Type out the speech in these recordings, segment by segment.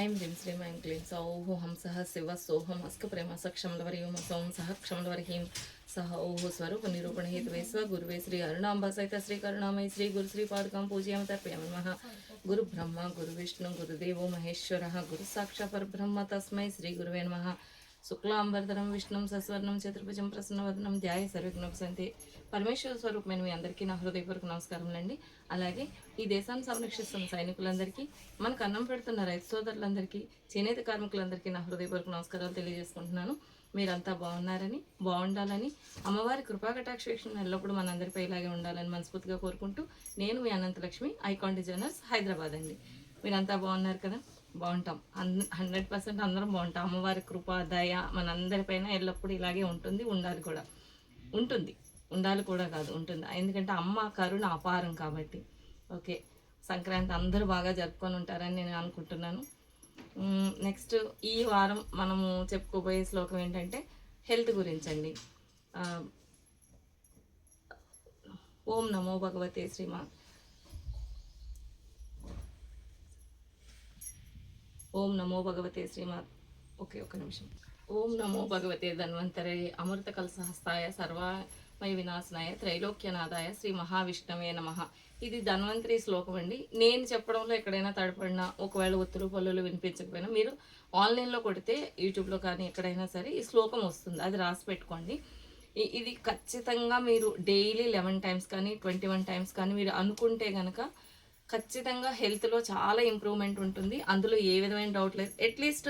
ఐం హ్రీం శ్రీం ఐం క్లీం సౌః హంసః శివ సోహం అస్క ప్రేమ సక్షమలవరియం సోం సహ క్షమలవరిహీం సహ ఓహ స్వరూప నిరూపణ హేతువే స్వ గురువే శ్రీ అరుణాంబ సహిత శ్రీ కరుణామయ శ్రీ గురు శ్రీ పాదుకాం పూజయామ తర్పయామి నమః. గురు బ్రహ్మ గురు విష్ణు గురుదేవో మహేశ్వరః గురు సాక్షాత్ పరబ్రహ్మ తస్మై శ్రీ గురువే నమః. శుక్లాంబరధరం విష్ణుం సస్వర్ణం చతుర్భుజం ప్రసన్నవదనం ధ్యాయ సర్వజ్ఞోపశాంతి. పరమేశ్వర స్వరూపమైన మీ అందరికీ నా హృదయపూర్వక నమస్కారములండి. అలాగే ఈ దేశాన్ని సంరక్షిస్తున్న సైనికులందరికీ, మనకు అన్నం పెడుతున్న రైతు సోదరులందరికీ, చేనేత కార్మికులందరికీ నా హృదయపూర్వక నమస్కారాలు తెలియజేసుకుంటున్నాను. మీరంతా బాగున్నారని, బాగుండాలని, అమ్మవారి కృపాకటాక్ష వీక్షణ ఎల్లప్పుడూ మనందరిపై ఇలాగే ఉండాలని మనస్ఫూర్తిగా కోరుకుంటూ, నేను మీ అనంతలక్ష్మి, ఐకాన్ డిజైనర్స్, హైదరాబాద్ అండి. మీరంతా బాగున్నారు కదా? బాగుంటాం. 100% అందరం బాగుంటాం. అమ్మవారి కృప దయ మనందరిపైన ఎల్లప్పుడూ ఇలాగే ఉంటుంది, ఉండాలి కూడా. ఉంటుంది, ఉండాలి కూడా కాదు, ఉంటుంది. ఎందుకంటే అమ్మ కరుణ అపారం కాబట్టి. ఓకే, సంక్రాంతి అందరూ బాగా జరుపుకొని ఉంటారని నేను అనుకుంటున్నాను. నెక్స్ట్ ఈ వారం మనము చెప్పుకోబోయే శ్లోకం ఏంటంటే హెల్త్ గురించండి. ఓం నమో భగవతే శ్రీమా ఓం నమో భగవతే శ్రీమాత్. ఓకే, ఒక నిమిషం. ఓం నమో భగవతే ధన్వంతరే అమృత కలసహస్తాయ సర్వమయ వినాశనాయ త్రైలోక్యనాథాయ శ్రీ మహావిష్ణవే నమః. ఇది ధన్వంతరి శ్లోకం అండి. నేను చెప్పడంలో ఎక్కడైనా తడపడినా, ఒకవేళ ఒత్తులు పళ్ళులు వినిపించకపోయినా మీరు ఆన్లైన్లో కొడితే యూట్యూబ్లో కానీ ఎక్కడైనా సరే ఈ శ్లోకం వస్తుంది, అది రాసి పెట్టుకోండి. ఇది ఖచ్చితంగా మీరు డైలీ 11 టైమ్స్ కానీ 21 టైమ్స్ కానీ మీరు అనుకుంటే కనుక ఖచ్చితంగా హెల్త్లో చాలా ఇంప్రూవ్మెంట్ ఉంటుంది. అందులో ఏ విధమైన డౌట్ లేదు. అట్లీస్ట్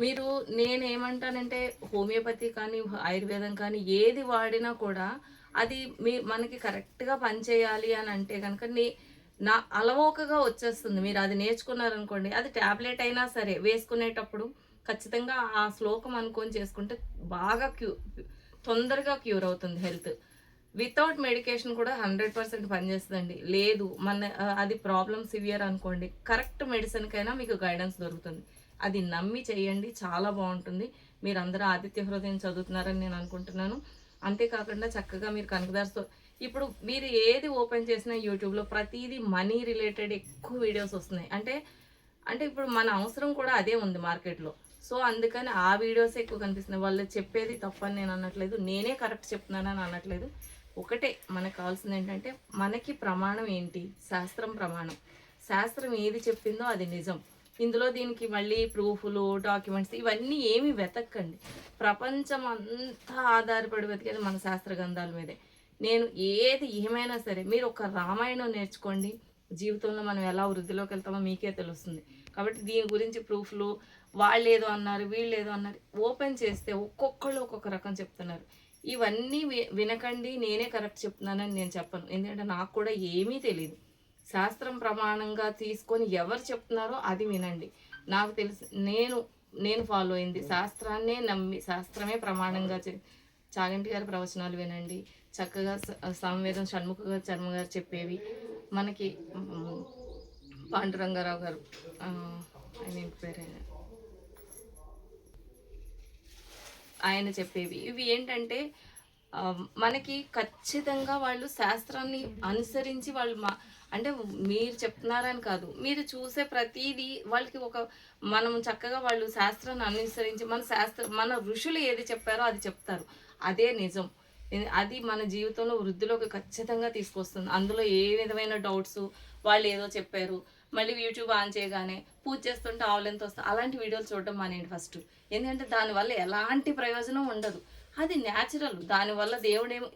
మీరు, నేనేమంటానంటే హోమియోపతి కానీ ఆయుర్వేదం కానీ ఏది వాడినా కూడా అది మనకి కరెక్ట్గా పనిచేయాలి అని అంటే కనుక నా అలవోకగా వచ్చేస్తుంది. మీరు అది నేర్చుకున్నారనుకోండి, అది ట్యాబ్లెట్ అయినా సరే వేసుకునేటప్పుడు ఖచ్చితంగా ఆ శ్లోకం అనుకొని చేసుకుంటే బాగా తొందరగా క్యూర్ అవుతుంది హెల్త్. వితౌట్ మెడికేషన్ కూడా 100% పనిచేస్తుందండి. లేదు అది ప్రాబ్లం సివియర్ అనుకోండి, కరెక్ట్ మెడిసిన్కైనా మీకు గైడెన్స్ దొరుకుతుంది. అది నమ్మి చేయండి, చాలా బాగుంటుంది. మీరు అందరూ ఆదిత్య హృదయం చదువుతున్నారని నేను అనుకుంటున్నాను. అంతేకాకుండా చక్కగా మీరు కనకదార్స్తో ఇప్పుడు మీరు ఏది ఓపెన్ చేసినా యూట్యూబ్లో ప్రతిదీ మనీ రిలేటెడ్ ఎక్కువ వీడియోస్ వస్తున్నాయి. అంటే ఇప్పుడు మన అవసరం కూడా అదే ఉంది మార్కెట్లో. సో అందుకని ఆ వీడియోస్ ఎక్కువ కనిపిస్తున్నాయి. వాళ్ళు చెప్పేది తప్పని నేను అనట్లేదు, నేనే కరెక్ట్ చెప్తున్నానని అనట్లేదు. ఒకటే మనకు కావాల్సింది ఏంటంటే, మనకి ప్రమాణం ఏంటి? శాస్త్రం ప్రమాణం. శాస్త్రం ఏది చెప్పిందో అది నిజం. ఇందులో దీనికి మళ్ళీ ప్రూఫ్లు, డాక్యుమెంట్స్ ఇవన్నీ ఏమి వెతక్కండి. ప్రపంచం అంతా ఆధారపడి వెతికేది మన శాస్త్ర గ్రంథాల మీదే. నేను ఏమైనా సరే మీరు ఒక రామాయణం నేర్చుకోండి, జీవితంలో మనం ఎలా వృద్ధిలోకి వెళ్తామో మీకే తెలుస్తుంది. కాబట్టి దీని గురించి ప్రూఫ్లు, వాళ్ళు ఏదో అన్నారు, వీళ్ళు ఏదో అన్నారు, ఓపెన్ చేస్తే ఒక్కొక్కళ్ళు ఒక్కొక్క రకం చెప్తున్నారు. ఇవన్నీ వినకండి, నేనే కరెక్ట్ చెప్తున్నానని నేను చెప్పను. ఎందుకంటే నాకు కూడా ఏమీ తెలియదు. శాస్త్రం ప్రమాణంగా తీసుకొని ఎవరు చెప్తున్నారో అది వినండి. నాకు తెలిసి నేను ఫాలో అయింది శాస్త్రాన్నే నమ్మి, శాస్త్రమే ప్రమాణంగా చాగంటి గారి ప్రవచనాలు వినండి. చక్కగా సంవేదం షణ్ముఖ గారు, చర్మ గారు చెప్పేవి, మనకి పాండురంగారావు గారు, ఆయన పేరు, ఆయన చెప్పేవి ఇవి ఏంటంటే మనకి ఖచ్చితంగా వాళ్ళు శాస్త్రాన్ని అనుసరించి వాళ్ళు అంటే మీరు చెప్తున్నారని కాదు, మీరు చూసే ప్రతిదీ వాళ్ళకి మనం చక్కగా వాళ్ళు శాస్త్రాన్ని అనుసరించి మన ఋషులు ఏది చెప్పారో అది చెప్తారు, అదే నిజం. అది మన జీవితంలో వృద్ధిలోకి ఖచ్చితంగా తీసుకొస్తుంది. అందులో ఏ విధమైన డౌట్స్, వాళ్ళు ఏదో చెప్పారు మళ్ళీ యూట్యూబ్ ఆన్ చేయగానే పూజ చేస్తుంటే ఆవులెంత వస్తుంది, అలాంటి వీడియోలు చూడడం మానేయండి ఫస్ట్. ఎందుకంటే దానివల్ల ఎలాంటి ప్రయోజనం ఉండదు. అది న్యాచురల్. దానివల్ల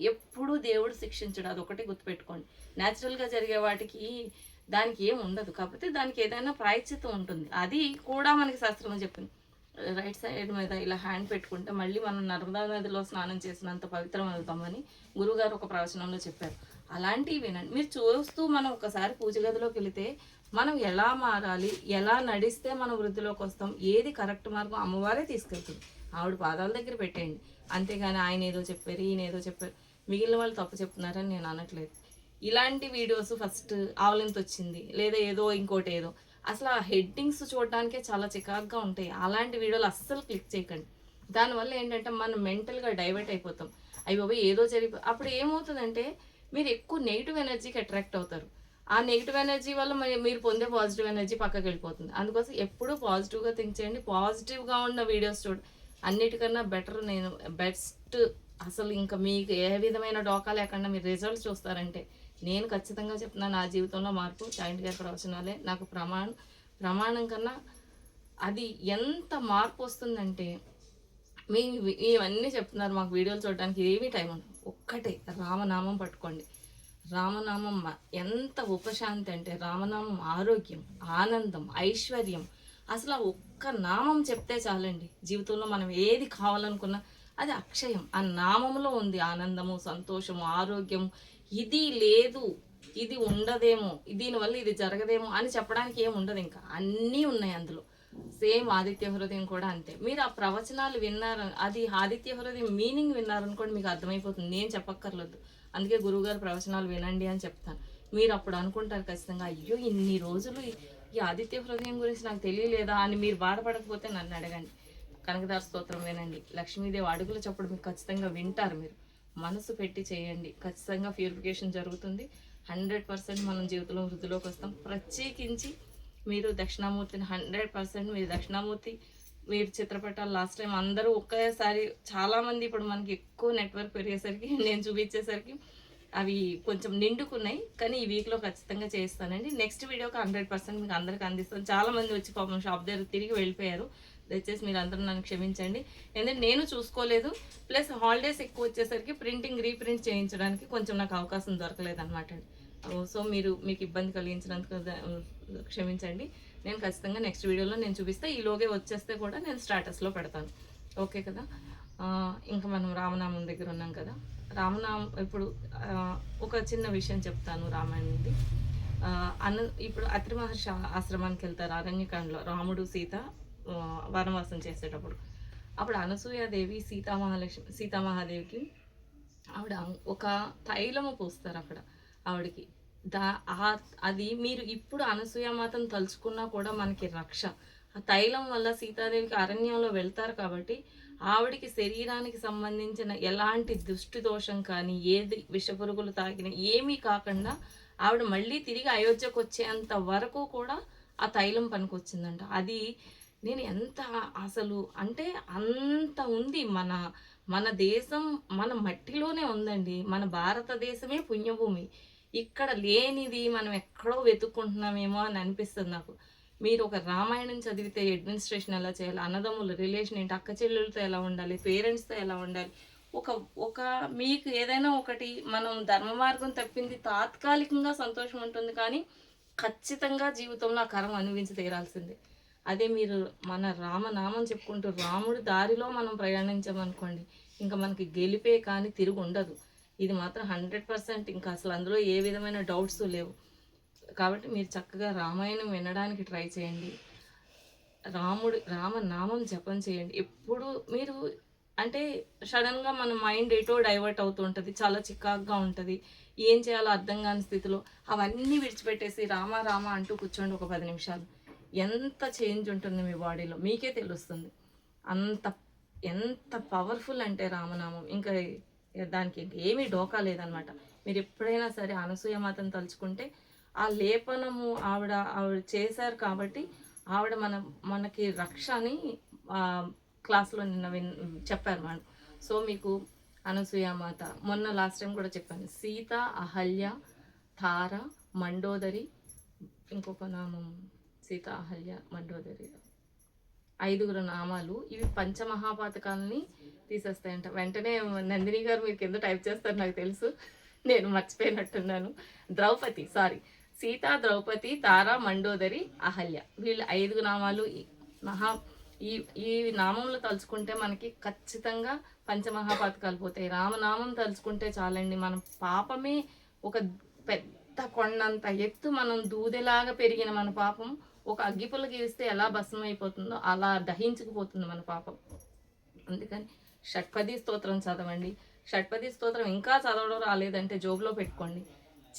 ఎప్పుడూ దేవుడు శిక్షించడు, అది ఒకటి గుర్తుపెట్టుకోండి. న్యాచురల్గా జరిగే వాటికి దానికి ఏం ఉండదు. కాకపోతే దానికి ఏదైనా ప్రాయశ్చిత్తం ఉంటుంది. అది కూడా మనకి శాస్త్రం చెప్పింది. రైట్ సైడ్ మీద ఇలా హ్యాండ్ పెట్టుకుంటే మళ్ళీ మనం నర్మదా నదిలో స్నానం చేసినంత పవిత్రం అవుతామని గురువుగారు ఒక ప్రవచనంలో చెప్పారు. అలాంటివి వినండి. మీరు చూస్తూ మనం ఒకసారి పూజ గదిలోకి వెళితే మనం ఎలా మారాలి, ఎలా నడిస్తే మనం వృద్ధిలోకి వస్తాం, ఏది కరెక్ట్ మార్గం అమ్మవారే తీసుకెళ్తుంది. ఆవిడ పాదాల దగ్గర పెట్టేయండి. అంతేగాని ఆయన ఏదో చెప్పారు, ఈయన ఏదో చెప్పారు, మిగిలిన వాళ్ళు తప్పు చెప్తున్నారని నేను అనట్లేదు. ఇలాంటి వీడియోస్ ఫస్ట్ ఆవులెంత వచ్చింది, లేదా ఏదో ఇంకోటి ఏదో, అసలు ఆ హెడ్డింగ్స్ చూడడానికే చాలా చికాకుగా ఉంటాయి. అలాంటి వీడియోలు అస్సలు క్లిక్ చేయకండి. దానివల్ల ఏంటంటే మనం మెంటల్గా డైవర్ట్ అయిపోతాం. అవి బాబా ఏదో అప్పుడు ఏమవుతుందంటే మీరు ఎక్కువ నెగిటివ్ ఎనర్జీకి అట్రాక్ట్ అవుతారు. ఆ నెగిటివ్ ఎనర్జీ వల్ల మీరు పొందే పాజిటివ్ ఎనర్జీ పక్కకి వెళ్ళిపోతుంది. అందుకోసం ఎప్పుడూ పాజిటివ్గా థింక్ చేయండి. పాజిటివ్గా ఉన్న వీడియోస్ చూడండి. అన్నిటికన్నా బెటర్ నేను బెస్ట్ అసలు ఇంకా మీకు ఏ విధమైన డోకా లేకుండా మీరు రిజల్ట్స్ చూస్తారంటే నేను ఖచ్చితంగా చెప్తున్నాను, నా జీవితంలో మార్పు జాయింట్ గారి ప్రవచనాలే నాకు ప్రమాణం కన్నా అది ఎంత మార్పు వస్తుందంటే మీ ఇవన్నీ చెప్తున్నారు మాకు వీడియోలు చూడడానికి ఏమీ టైం ఉండదు. ఒక్కటే రామనామం పట్టుకోండి. రామనామం ఎంత ఉపశాంతి అంటే రామనామం ఆరోగ్యం, ఆనందం, ఐశ్వర్యం. అసలు ఆ ఒక్క నామం చెప్తే చాలండి. జీవితంలో మనం ఏది కావాలనుకున్నా అది అక్షయం. ఆ నామంలో ఉంది ఆనందము, సంతోషము, ఆరోగ్యం. ఇది లేదు, ఇది ఉండదేమో, దీనివల్ల ఇది జరగదేమో అని చెప్పడానికి ఏమి ఉండదు. ఇంకా అన్నీ ఉన్నాయి అందులో. సేమ్ ఆదిత్య హృదయం కూడా అంతే. మీరు ఆ ప్రవచనాలు విన్నారు, అది ఆదిత్య హృదయం మీనింగ్ విన్నారనుకోండి మీకు అర్థమైపోతుంది. నేను చెప్పక్కర్లేదు. అందుకే గురువుగారు ప్రవచనాలు వినండి అని చెప్తాను. మీరు అప్పుడు అనుకుంటారు ఖచ్చితంగా, అయ్యో ఇన్ని రోజులు ఈ ఆదిత్య హృదయం గురించి నాకు తెలియలేదా అని మీరు బాధపడకపోతే నన్ను అడగండి. కనకదార స్తోత్రం వినండి, లక్ష్మీదేవి అడుగుల చప్పుడు మీకు ఖచ్చితంగా వింటారు. మీరు మనసు పెట్టి చేయండి, ఖచ్చితంగా ప్యూరిఫికేషన్ జరుగుతుంది. 100% మనం జీవితంలో వృద్ధిలోకి వస్తాం. ప్రత్యేకించి మీరు దక్షిణామూర్తిని 100% మీరు దక్షిణామూర్తి మీరు చిత్రపటాలు లాస్ట్ టైం అందరూ ఒకేసారి చాలామంది ఇప్పుడు మనకి ఎక్కువ నెట్వర్క్ పెరిగేసరికి నేను చూపించేసరికి అవి కొంచెం నిండుకున్నాయి. కానీ ఈ వీక్లో ఖచ్చితంగా చేస్తానండి. నెక్స్ట్ వీడియోకి 100% మీకు అందరికీ అందిస్తాను. చాలామంది వచ్చి పాపం షాప్ దగ్గర తిరిగి వెళ్ళిపోయారు. దయచేసి మీరు అందరూ నన్ను క్షమించండి. ఎందుకంటే నేను చూసుకోలేదు, ప్లస్ హాలిడేస్ ఎక్కువ వచ్చేసరికి ప్రింటింగ్ రీప్రింట్ చేయించడానికి కొంచెం నాకు అవకాశం దొరకలేదు అనమాట అండి. సో మీకు ఇబ్బంది కలిగించినందుకు క్షమించండి. నేను ఖచ్చితంగా నెక్స్ట్ వీడియోలో నేను చూపిస్తే ఈలోగే వచ్చేస్తే కూడా నేను స్టాటస్లో పెడతాను. ఓకే కదా. ఇంకా మనం రామనామం దగ్గర ఉన్నాం కదా. రామనామం ఇప్పుడు ఒక చిన్న విషయం చెప్తాను రామాయణంది. ఇప్పుడు అత్రి మహర్షి ఆశ్రమానికి వెళ్తారు అరణ్యకాండలో. రాముడు సీత వనవాసం చేసేటప్పుడు అప్పుడు అనసూయాదేవి సీతామహాదేవికి ఆవిడ ఒక తైలము పూస్తారు అక్కడ ఆవిడకి. అది మీరు ఇప్పుడు అనసూయమాతను తలుచుకున్నా కూడా మనకి రక్ష. ఆ తైలం వల్ల సీతాదేవికి అరణ్యంలో వెళ్తారు కాబట్టి ఆవిడికి శరీరానికి సంబంధించిన ఎలాంటి దుష్టి దోషం కానీ ఏది విషపురుగులు తాకిన ఏమీ కాకుండా ఆవిడ మళ్ళీ తిరిగి అయోధ్యకు వచ్చేంత వరకు కూడా ఆ తైలం పనికొచ్చిందంట. అది నేను ఎంత అసలు అంటే అంత ఉంది. మన దేశం మన మట్టిలోనే ఉందండి. మన భారతదేశమే పుణ్యభూమి. ఇక్కడ లేనిది మనం ఎక్కడో వెతుక్కుంటున్నామేమో అని అనిపిస్తుంది నాకు. మీరు ఒక రామాయణం చదివితే అడ్మినిస్ట్రేషన్ ఎలా చేయాలి, అన్నదమ్ముల రిలేషన్ ఏంటి, అక్క చెల్లెలతో ఎలా ఉండాలి, పేరెంట్స్తో ఎలా ఉండాలి, ఒక మీకు ఏదైనా ఒకటి మనం ధర్మ మార్గం తప్పింది తాత్కాలికంగా సంతోషం ఉంటుంది, కానీ ఖచ్చితంగా జీవితంలో ఆ కరం అనుభవించి తీరాల్సిందే. అదే మీరు మన రామనామం చెప్పుకుంటూ రాముడి దారిలో మనం ప్రయాణించామనుకోండి, ఇంకా మనకి గెలిపే కానీ తిరుగు ఉండదు. ఇది మాత్రం 100%. ఇంకా అసలు అందులో ఏ విధమైన డౌట్స్ లేవు. కాబట్టి మీరు చక్కగా రామాయణం వినడానికి ట్రై చేయండి. రామనామం జపం చేయండి. ఎప్పుడు మీరు అంటే సడన్గా మన మైండ్ ఎటో డైవర్ట్ అవుతూ ఉంటుంది, చాలా చికాకుగా ఉంటుంది, ఏం చేయాలో అర్థం కాని స్థితిలో అవన్నీ విడిచిపెట్టేసి రామ రామ అంటూ కూర్చోండి ఒక 10 నిమిషాలు. ఎంత చేంజ్ ఉంటుంది మీ బాడీలో మీకే తెలుస్తుంది. ఎంత పవర్ఫుల్ అంటే రామనామం. ఇంకా దానికి ఏమీ డోకా లేదనమాట. మీరు ఎప్పుడైనా సరే అనసూయమాతను తలుచుకుంటే ఆ లేపనము ఆవిడ చేశారు కాబట్టి ఆవిడ మనకి రక్ష అని క్లాస్లో నిన్న చెప్పారు మేడం. సో మీకు అనసూయమాత మొన్న లాస్ట్ టైం కూడా చెప్పాను. సీత, అహల్య, తార, మండోదరి, ఇంకొక నామం సీత, అహల్య, మండోదరి, 5 నామాలు. ఇవి పంచమహాపాతకాలని తీసేస్తాయంట. వెంటనే నందిని గారు మీరు కింద టైప్ చేస్తారు నాకు తెలుసు, నేను మర్చిపోయినట్టున్నాను. సీత, ద్రౌపది, తార, మండోదరి, అహల్య, వీళ్ళు 5 నామాలు. ఈ నామంలో తలుచుకుంటే మనకి ఖచ్చితంగా పంచమహాపాతకాలు పోతాయి. రామనామం తలుచుకుంటే చాలండి. మన పాపమే ఒక పెద్ద కొండంత ఎత్తు, మనం దూదెలాగా పెరిగిన మన పాపం ఒక అగ్గిపుల్ల గీరిస్తే ఎలా భస్మం అయిపోతుందో అలా దహించుకుపోతుంది మన పాపం. అందుకని షట్పది స్తోత్రం చదవండి. షట్పది స్తోత్రం ఇంకా చదవడం రాలేదంటే జోబులో పెట్టుకోండి.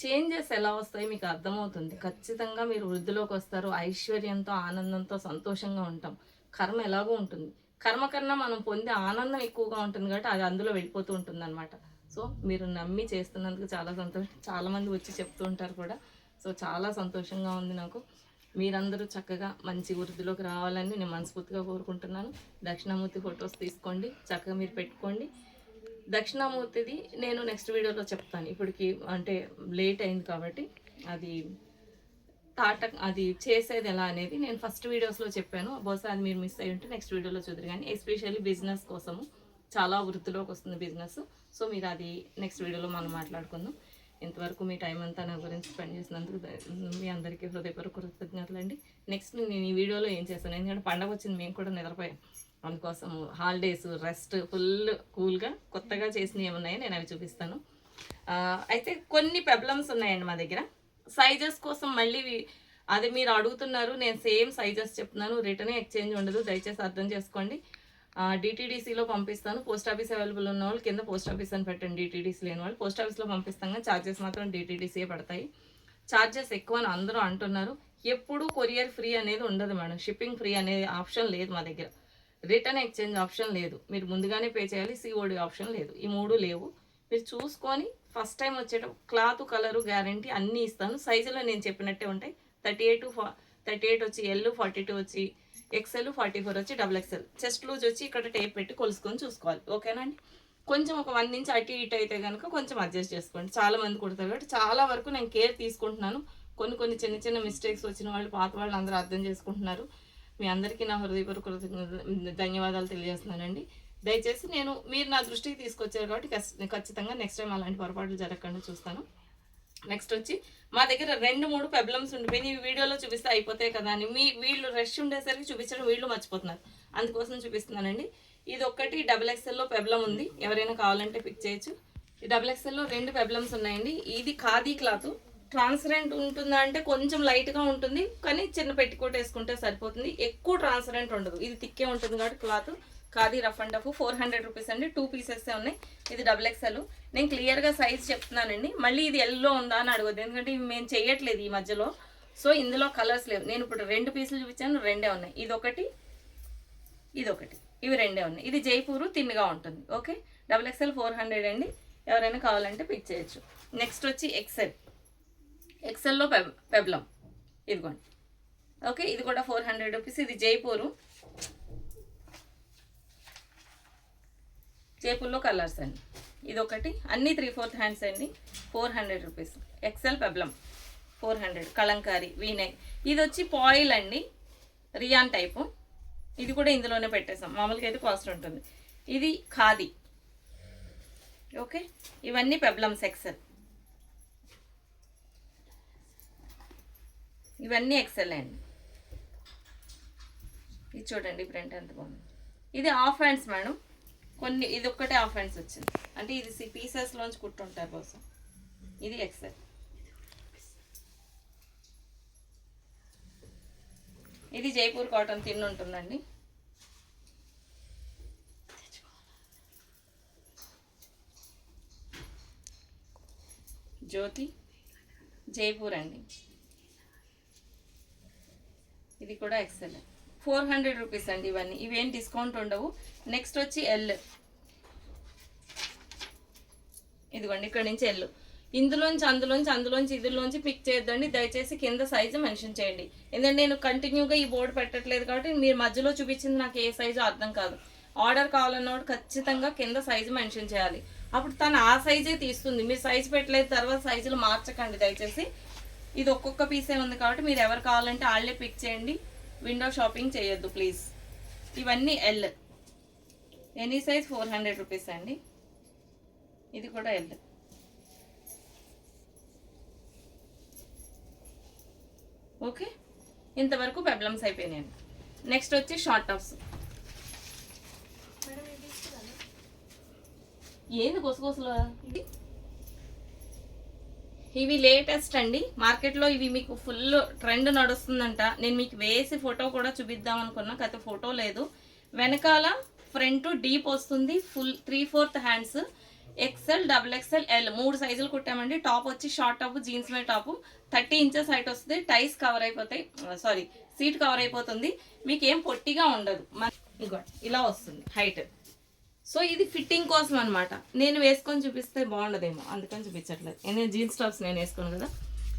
చేంజెస్ ఎలా వస్తాయి మీకు అర్థమవుతుంది. ఖచ్చితంగా మీరు వృద్ధిలోకి వస్తారు. ఐశ్వర్యంతో, ఆనందంతో, సంతోషంగా ఉంటాం. కర్మ ఎలాగో ఉంటుంది, కర్మ కన్నా మనం పొందే ఆనందం ఎక్కువగా ఉంటుంది కాబట్టి అది అందులో వెళ్ళిపోతూ ఉంటుంది అనమాట. సో మీరు నమ్మి చేస్తున్నందుకు చాలా సంతోషం. చాలామంది వచ్చి చెప్తూ ఉంటారు కూడా. సో చాలా సంతోషంగా ఉంది నాకు. మీరందరూ చక్కగా మంచి వృద్ధిలోకి రావాలని నేను మనస్ఫూర్తిగా కోరుకుంటున్నాను. దక్షిణామూర్తి ఫొటోస్ తీసుకోండి, చక్కగా మీరు పెట్టుకోండి. దక్షిణామూర్తిది నేను నెక్స్ట్ వీడియోలో చెప్తాను. ఇప్పటికి అంటే లేట్ అయింది కాబట్టి అది చేసేది ఎలా అనేది నేను ఫస్ట్ వీడియోస్లో చెప్పాను. బహుశా అది మీరు మిస్ అయ్యి ఉంటే నెక్స్ట్ వీడియోలో చూద్దరు. కానీ ఎస్పెషల్లీ బిజినెస్ కోసము చాలా వృత్తిలోకి వస్తుంది బిజినెస్. సో మీరు అది నెక్స్ట్ వీడియోలో మనం మాట్లాడుకుందాం. ఇంతవరకు మీ టైం అంతా నా గురించి స్పెండ్ చేసినందుకు మీ అందరికీ హృదయపూర్వక కృతజ్ఞతలు అండి. నెక్స్ట్ నేను ఈ వీడియోలో ఏం చేశాను, ఎందుకంటే పండగ వచ్చింది, మేము కూడా నిద్రపోయాం. అందుకోసం హాలిడేస్, రెస్ట్, ఫుల్ కూల్గా కొత్తగా చేసినవి ఏమున్నాయో నేను అవి చూపిస్తాను. అయితే కొన్ని ప్రాబ్లమ్స్ ఉన్నాయండి మా దగ్గర. సైజెస్ కోసం మళ్ళీ అది మీరు అడుగుతున్నారు, నేను సేమ్ సైజెస్ చెప్తున్నాను. రిటర్న్ ఎక్స్చేంజ్ ఉండదు, దయచేసి అర్థం చేసుకోండి. డిటీడీసీలో పంపిస్తాను. పోస్ట్ ఆఫీస్ అవైలబుల్ ఉన్న వాళ్ళు కింద పోస్ట్ ఆఫీస్ అని పెట్టండి. డిటీడీసీ లేని వాళ్ళు పోస్ట్ ఆఫీస్లో పంపిస్తాం, కానీ ఛార్జెస్ మాత్రం డిటీడీసీయే పడతాయి. ఛార్జెస్ ఎక్కువ అని అందరూ అంటున్నారు. ఎప్పుడు కొరియర్ ఫ్రీ అనేది ఉండదు మేడం, షిప్పింగ్ ఫ్రీ అనేది ఆప్షన్ లేదు మా దగ్గర. రిటర్న్ ఎక్స్చేంజ్ ఆప్షన్ లేదు, మీరు ముందుగానే పే చేయాలి. సిఓడి ఆప్షన్ లేదు, ఈ మూడు లేవు. మీరు చూసుకొని ఫస్ట్ టైం వచ్చేటప్పుడు క్లాత్, కలరు, గ్యారంటీ అన్నీ ఇస్తాను. సైజులో నేను చెప్పినట్టే ఉంటాయి. 38 వచ్చి ఎల్, 42 వచ్చి ఎక్సెల్, 44 వచ్చి XXL. చెస్ట్ లూజ్ వచ్చి ఇక్కడ టేప్ పెట్టి కొలుసుకొని చూసుకోవాలి. ఓకేనా అండి? కొంచెం ఒక 1 ఇంచ్ అటు ఇటు అయితే కనుక కొంచెం అడ్జస్ట్ చేసుకోండి. చాలా మంది కుడతారు కాబట్టి చాలా వరకు నేను కేర్ తీసుకుంటున్నాను. కొన్ని చిన్న చిన్న మిస్టేక్స్ వచ్చిన వాళ్ళు, పాత వాళ్ళు అందరూ అర్థం చేసుకుంటున్నారు. మీ అందరికీ నా హృదయపూర్వక ధన్యవాదాలు తెలియజేస్తున్నానండి. దయచేసి మీరు నా దృష్టికి తీసుకొచ్చారు కాబట్టి ఖచ్చితంగా నెక్స్ట్ టైం అలాంటి పొరపాట్లు జరగకుండా చూస్తాను. నెక్స్ట్ వచ్చి మా దగ్గర 2-3 ప్రాబ్లమ్స్ ఉండిపోయి ఈ వీడియోలో చూపిస్తే అయిపోతాయి కదా అని వీళ్ళు రష్ ఉండేసరికి చూపించడం వీళ్ళు మర్చిపోతున్నారు. అందుకోసం చూపిస్తున్నానండి. ఇది ఒకటి XXLలో ప్రాబ్లం ఉంది, ఎవరైనా కావాలంటే పిక్ చేయొచ్చు. ఈ XXLలో 2 ప్రాబ్లమ్స్ ఉన్నాయండి. ఇది ఖాదీ క్లాత్, ట్రాన్స్పరెంట్ ఉంటుందా అంటే కొంచెం లైట్గా ఉంటుంది, కానీ చిన్న పెట్టికోట్ వేసుకుంటే సరిపోతుంది. ఎక్కువ ట్రాన్స్పరెంట్ ఉండదు, ఇది తిక్కే ఉంటుంది కాబట్టి cloth. Khadi rough and rough 400 rupees అండి. 2 పీసెస్ ఉన్నాయి. ఇది XXL. నేను క్లియర్గా సైజ్ చెప్తున్నానండి. మళ్ళీ ఇది ఎల్లో ఉందా అని అడగద్దు, ఎందుకంటే ఇవి మేము చేయట్లేదు ఈ మధ్యలో. సో ఇందులో కలర్స్ లేవు. నేను ఇప్పుడు 2 పీసులు చూపించాను, 2 ఉన్నాయి. ఇదొకటి, ఇదొకటి, ఇవి 2 ఉన్నాయి. ఇది జైపూరు తిన్నుగా ఉంటుంది. ఓకే, XXL 400 అండి. ఎవరైనా కావాలంటే పిక్ చేయొచ్చు. నెక్స్ట్ వచ్చి ఎక్సెల్లో పెబ్లం, ఇదిగోండి. ఓకే, ఇది కూడా 400 రూపీస్. ఇది జైపూర్లో కలర్స్ అండి. ఇదొకటి, అన్నీ 3/4 హ్యాండ్స్ అండి. 400 రూపీస్. ఎక్సెల్ పెబ్లం 400. కలంకారీ వీనెక్. ఇది వచ్చి పాయిల్ అండి, రియాన్ టైపు. ఇది కూడా ఇందులోనే పెట్టేసాం, మామూలుగా అయితే కాస్ట్ ఉంటుంది. ఇది ఖాదీ. ఓకే, ఇవన్నీ పెబ్లమ్స్ ఎక్సెల్. ఇవన్నీ ఎక్సెల్ అండి. ఇది చూడండి ప్రింట్ ఎంత బాగుంది. ఇది హాఫ్ హ్యాండ్స్ మేడం. ఇది ఒక్కటే హాఫ్ హ్యాండ్స్ వచ్చింది, అంటే ఇది పీసెస్లోంచి కుట్టుంటారు కోసం. ఇది ఎక్సెల్. ఇది జైపూర్ కాటన్ తిన్ ఉంటుందండి. జ్యోతి జైపూర్ అండి. ఇది కూడా ఎక్సెల్. 400 రూపీస్ అండి ఇవన్నీ. ఇవేం డిస్కౌంట్ ఉండవు. నెక్స్ట్ వచ్చి ఎల్. ఇదిగోండి, ఇక్కడ నుంచి ఎల్. ఇందులోంచి పిక్ చేయొద్దండి దయచేసి. కింద సైజు మెన్షన్ చేయండి, ఎందుకంటే నేను కంటిన్యూగా ఈ బోర్డు పెట్టట్లేదు కాబట్టి మీరు మధ్యలో చూపించింది నాకు ఏ సైజు అర్థం కాదు. ఆర్డర్ కావాలన్నవాడు ఖచ్చితంగా కింద సైజు మెన్షన్ చేయాలి, అప్పుడు తను ఆ సైజే తీస్తుంది. మీరు సైజు పెట్టలేదు, తర్వాత సైజులు మార్చకండి దయచేసి. ఇది ఒక్కొక్క పీసే ఉంది కాబట్టి మీరు ఎవరు కావాలంటే వాళ్ళే పిక్ చేయండి, విండో షాపింగ్ చేయొద్దు ప్లీజ్. ఇవన్నీ ఎల్. ఎనీ సైజ్ 400 రూపీస్ అండి. ఇది కూడా ఎల్. ఓకే, ఇంతవరకు పెబ్లమ్స్ అయిపోయినాయండి. నెక్స్ట్ వచ్చి షార్ట్ టాప్స్. ఏంది గొసగొసలు? ఇవి లేటెస్ట్ అండి మార్కెట్లో. ఇవి మీకు ఫుల్ ట్రెండ్ నడుస్తుందంట. నేను మీకు వేసి ఫోటో కూడా చూపిద్దాం అనుకున్నా, కాకపోతే ఫోటో లేదు. వెనకాల ఫ్రంట్ డీప్ వస్తుంది, full 3/4 hands. XL, XXL, L 3 సైజులు కుట్టామండి. టాప్ వచ్చి షార్ట్ టాప్, జీన్స్ మీద టాప్. 30 ఇంచెస్ హైట్ వస్తుంది. టైస్ కవర్ అయిపోతాయి, సీట్ కవర్ అయిపోతుంది. మీకు ఏం పొట్టిగా ఉండదు. ఇగో ఇలా వస్తుంది హైట్. సో ఇది ఫిట్టింగ్ కోసం అనమాట. నేను వేసుకొని చూపిస్తే బాగుండదేమో, అందుకని చూపించట్లేదు. నేను జీన్స్ టాప్స్ నేను వేసుకోను కదా.